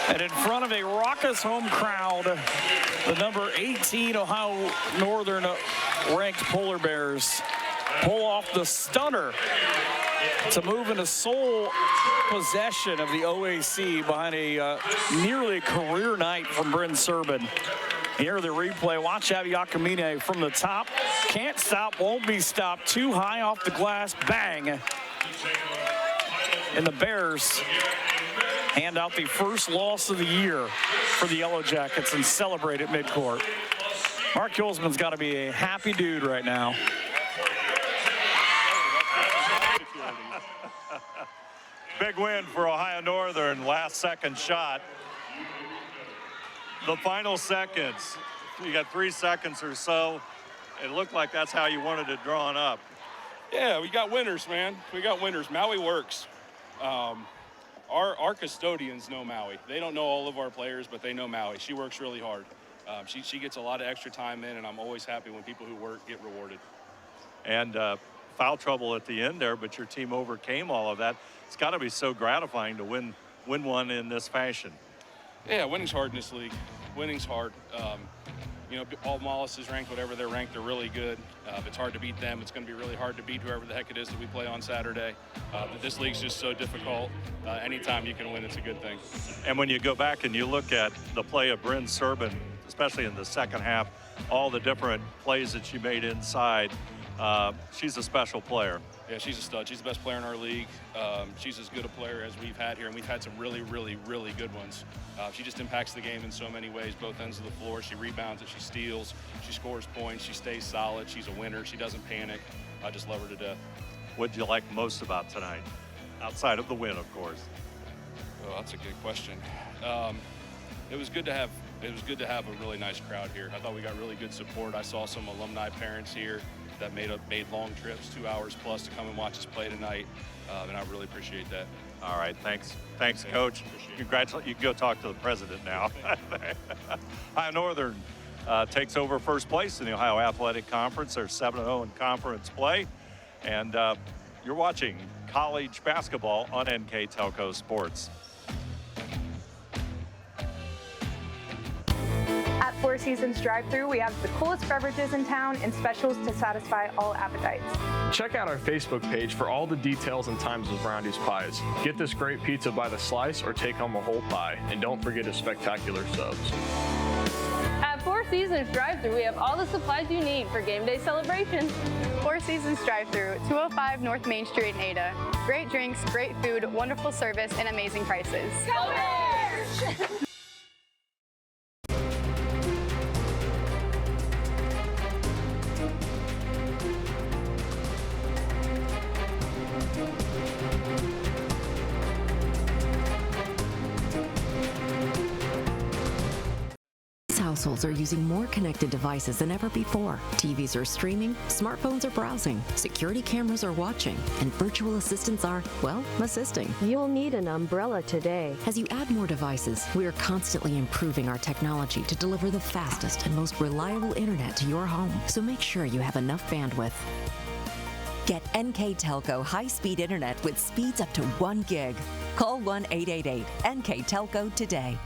And in front of a raucous home crowd, the number 18 Ohio Northern ranked Polar Bears pull off the stunner to move into sole possession of the OAC behind a nearly career night from Bryn Serbin. Here the replay. Watch Abiyakamine from the top. Can't stop, won't be stopped. Too high off the glass. Bang. And the Bears hand out the first loss of the year for the Yellow Jackets and celebrate at midcourt. Mark Hulsman's got to be a happy dude right now. Big win for Ohio Northern, last second shot. The final seconds, you got 3 seconds or so. It looked like that's how you wanted it drawn up. Yeah, we got winners, man. We got winners. Maui works. Our custodians know Maui. They don't know all of our players, but they know Maui. She works really hard. She gets a lot of extra time in, and I'm always happy when people who work get rewarded. And foul trouble at the end there, but your team overcame all of that. It's got to be so gratifying to win one in this fashion. Yeah, winning's hard in this league. Winning's hard. You know, all Wallace is ranked, whatever they're ranked, they're really good. It's hard to beat them. It's going to be really hard to beat whoever the heck it is that we play on Saturday. But this league's just so difficult. Anytime you can win, it's a good thing. And when you go back and you look at the play of Bryn Serbin, especially in the second half, all the different plays that she made inside, she's a special player. Yeah, she's a stud. She's the best player in our league. She's as good a player as we've had here, and we've had some really, really, really good ones. She just impacts the game in so many ways, both ends of the floor. She rebounds it, she steals, she scores points, she stays solid, she's a winner, she doesn't panic. I just love her to death. What did you like most about tonight, outside of the win, of course? Oh, that's a good question. It was good to have a really nice crowd here. I thought we got really good support. I saw some alumni parents here that made long trips, 2 hours plus, to come and watch us play tonight, and I really appreciate that. All right, thanks, Coach. Congratulations. You can go talk to the president now. Ohio Northern takes over first place in the Ohio Athletic Conference. They're 7-0 in conference play, and you're watching college basketball on NKTelco Sports. At Four Seasons Drive-Thru, we have the coolest beverages in town and specials to satisfy all appetites. Check out our Facebook page for all the details and times of Brownie's Pies. Get this great pizza by the slice or take home a whole pie. And don't forget a spectacular subs. At Four Seasons Drive-Thru, we have all the supplies you need for game day celebrations. Four Seasons Drive-Thru, 205 North Main Street in Ada. Great drinks, great food, wonderful service, and amazing prices. Go Bears! Households are using more connected devices than ever before. TVs are streaming, smartphones are browsing, security cameras are watching, and virtual assistants are, well, assisting. You'll need an umbrella today. As you add more devices, we are constantly improving our technology to deliver the fastest and most reliable internet to your home. So make sure you have enough bandwidth. Get NKTelco high-speed internet with speeds up to 1 gig. Call 1-888-NKTelco today.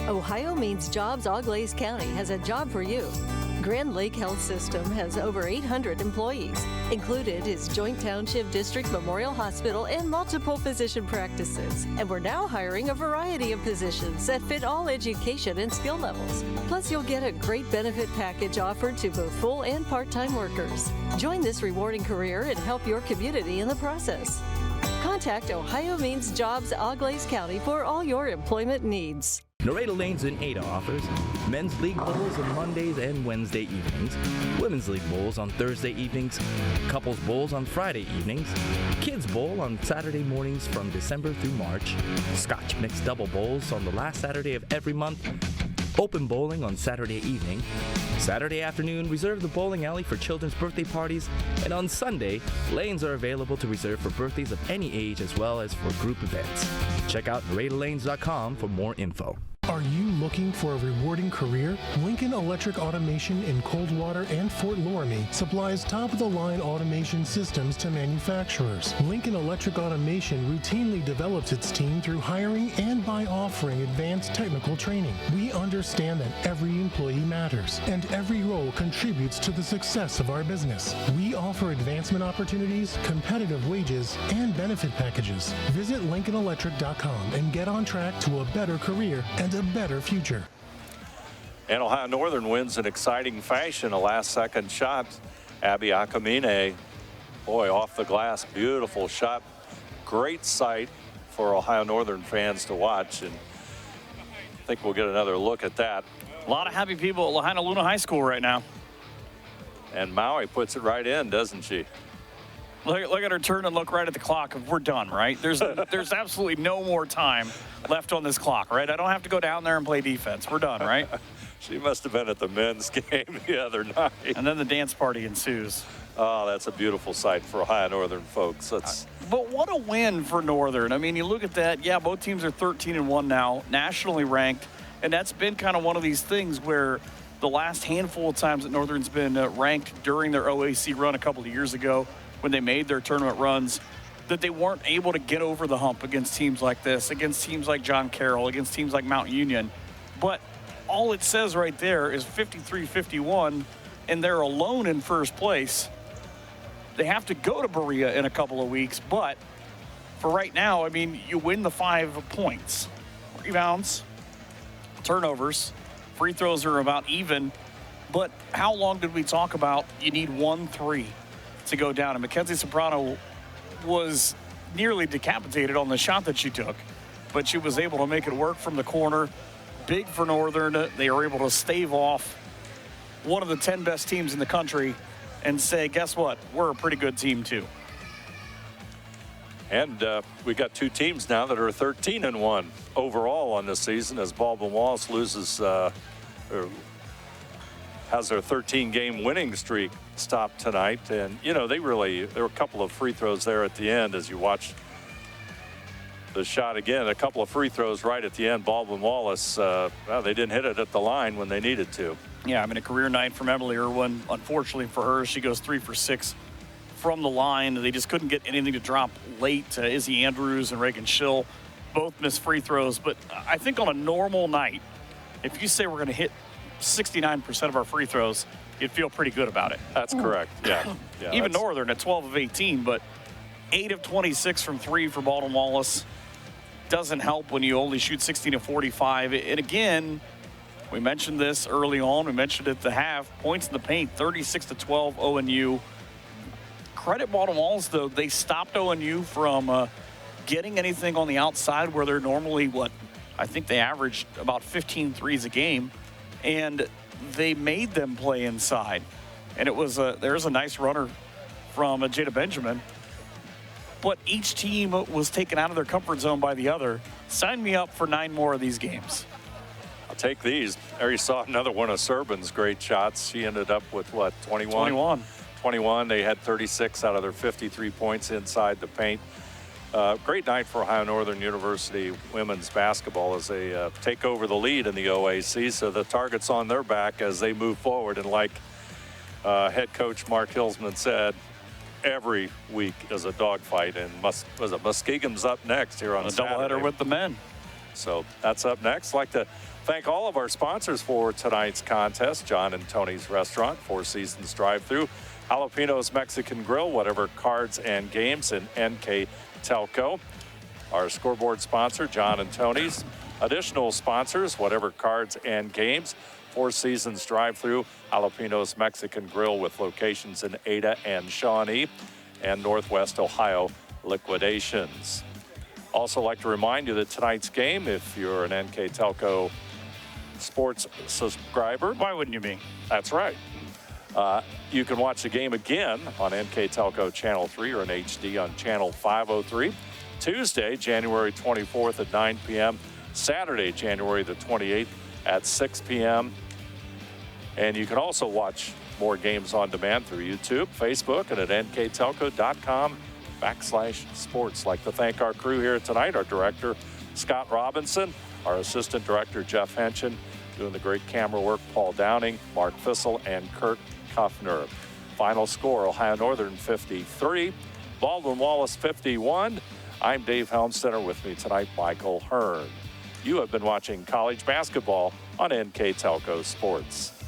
Ohio Means Jobs Auglaize County has a job for you. Grand Lake Health System has over 800 employees. Included is Joint Township District Memorial Hospital and multiple physician practices. And we're now hiring a variety of positions that fit all education and skill levels. Plus, you'll get a great benefit package offered to both full and part-time workers. Join this rewarding career and help your community in the process. Contact Ohio Means Jobs Auglaize County for all your employment needs. Nareda Lanes in Ada offers men's league bowls on Mondays and Wednesday evenings, women's league bowls on Thursday evenings, couples bowls on Friday evenings, kids bowl on Saturday mornings from December through March, Scotch mixed double bowls on the last Saturday of every month, open bowling on Saturday evening, Saturday afternoon reserve the bowling alley for children's birthday parties, and on Sunday, lanes are available to reserve for birthdays of any age as well as for group events. Check out NaredaLanes.com for more info. Are you looking for a rewarding career? Lincoln Electric Automation in Coldwater and Fort Loramie supplies top-of-the-line automation systems to manufacturers. Lincoln Electric Automation routinely develops its team through hiring and by offering advanced technical training. We understand that every employee matters, and every role contributes to the success of our business. We offer advancement opportunities, competitive wages, and benefit packages. Visit LincolnElectric.com and get on track to a better career and a better future. And Ohio Northern wins in exciting fashion. A last-second shot. Abby Akamine, boy, off the glass, beautiful shot. Great sight for Ohio Northern fans to watch, and I think we'll get another look at that. A lot of happy people at Lahaina Luna High School right now. And Maui puts it right in, doesn't she? Look at her turn and look right at the clock. We're done, right? There's absolutely no more time left on this clock, right? I don't have to go down there and play defense. We're done, right? She must have been at the men's game the other night. And then the dance party ensues. Oh, that's a beautiful sight for Ohio Northern folks. But what a win for Northern. I mean, you look at that. Yeah, both teams are 13-1 now, nationally ranked. And that's been kind of one of these things where the last handful of times that Northern's been ranked during their OAC run a couple of years ago, when they made their tournament runs, that they weren't able to get over the hump against teams like this, against teams like John Carroll, against teams like Mount Union. But all it says right there is 53-51, and they're alone in first place. They have to go to Berea in a couple of weeks, but for right now, I mean, you win the 5 points. Rebounds, turnovers, free throws are about even, but how long did we talk about you need 1-3 to go down? And Mackenzie Soprano was nearly decapitated on the shot that she took, but she was able to make it work from the corner. Big for Northern. They were able to stave off one of the 10 best teams in the country and say, guess what? We're a pretty good team too. And we got 2 teams now that are 13-1 overall on this season, as Baldwin Wallace loses, has their 13-game winning streak stopped tonight. And, you know, there were a couple of free throws there at the end as you watched the shot again. A couple of free throws right at the end. Baldwin Wallace, they didn't hit it at the line when they needed to. Yeah, I mean, a career night from Emily Irwin. Unfortunately for her, she goes 3 for 6 from the line. They just couldn't get anything to drop late. Izzy Andrews and Reagan Schill both missed free throws. But I think on a normal night, if you say we're going to hit 69% of our free throws, you'd feel pretty good about it. That's correct, yeah. Even Northern at 12 of 18, but 8 of 26 from 3 for Baldwin Wallace. Doesn't help when you only shoot 16 of 45. And again, we mentioned this early on. We mentioned it at the half. Points in the paint, 36-12 ONU. Credit Baldwin Wallace, though. They stopped ONU from getting anything on the outside where they're normally, I think they averaged about 15 threes a game. And they made them play inside. And it was there's a nice runner from Jada Benjamin. But each team was taken out of their comfort zone by the other. Sign me up for 9 more of these games. I'll take these. There you saw another one of Serban's great shots. She ended up with, 21? 21. They had 36 out of their 53 points inside the paint. Great night for Ohio Northern University women's basketball as they take over the lead in the OAC. So the target's on their back as they move forward. And like head coach Mark Hilsman said, every week is a dogfight, and Muskegon's up next here on Saturday. Doubleheader with the men. So that's up next. I'd like to thank all of our sponsors for tonight's contest. John and Tony's Restaurant, 4 Seasons Drive-Thru, Jalapeno's Mexican Grill, Whatever Cards and Games, and NKTelco. Our scoreboard sponsor, John and Tony's. Additional sponsors, Whatever Cards and Games, 4 Seasons Drive-Thru, Jalapeno's Mexican Grill with locations in Ada and Shawnee, and Northwest Ohio Liquidations. Also like to remind you that tonight's game, if you're an NKTelco sports subscriber. Why wouldn't you be? That's right. You can watch the game again on NKTelco Channel 3 or in HD on Channel 503. Tuesday, January 24th at 9 p.m. Saturday, January the 28th at 6 p.m. And you can also watch more games on demand through YouTube, Facebook, and at nktelco.com/sports. Like to thank our crew here tonight, our director, Scott Robinson, Our assistant director, Jeff Henschen, doing the great camera work, Paul Downing, Mark Fissel, and Kurt Kuffner. Final score, Ohio Northern 53, Baldwin Wallace 51. I'm Dave Helmstetter. With me tonight, Michael Hearn. You have been watching college basketball on NKTelco Sports.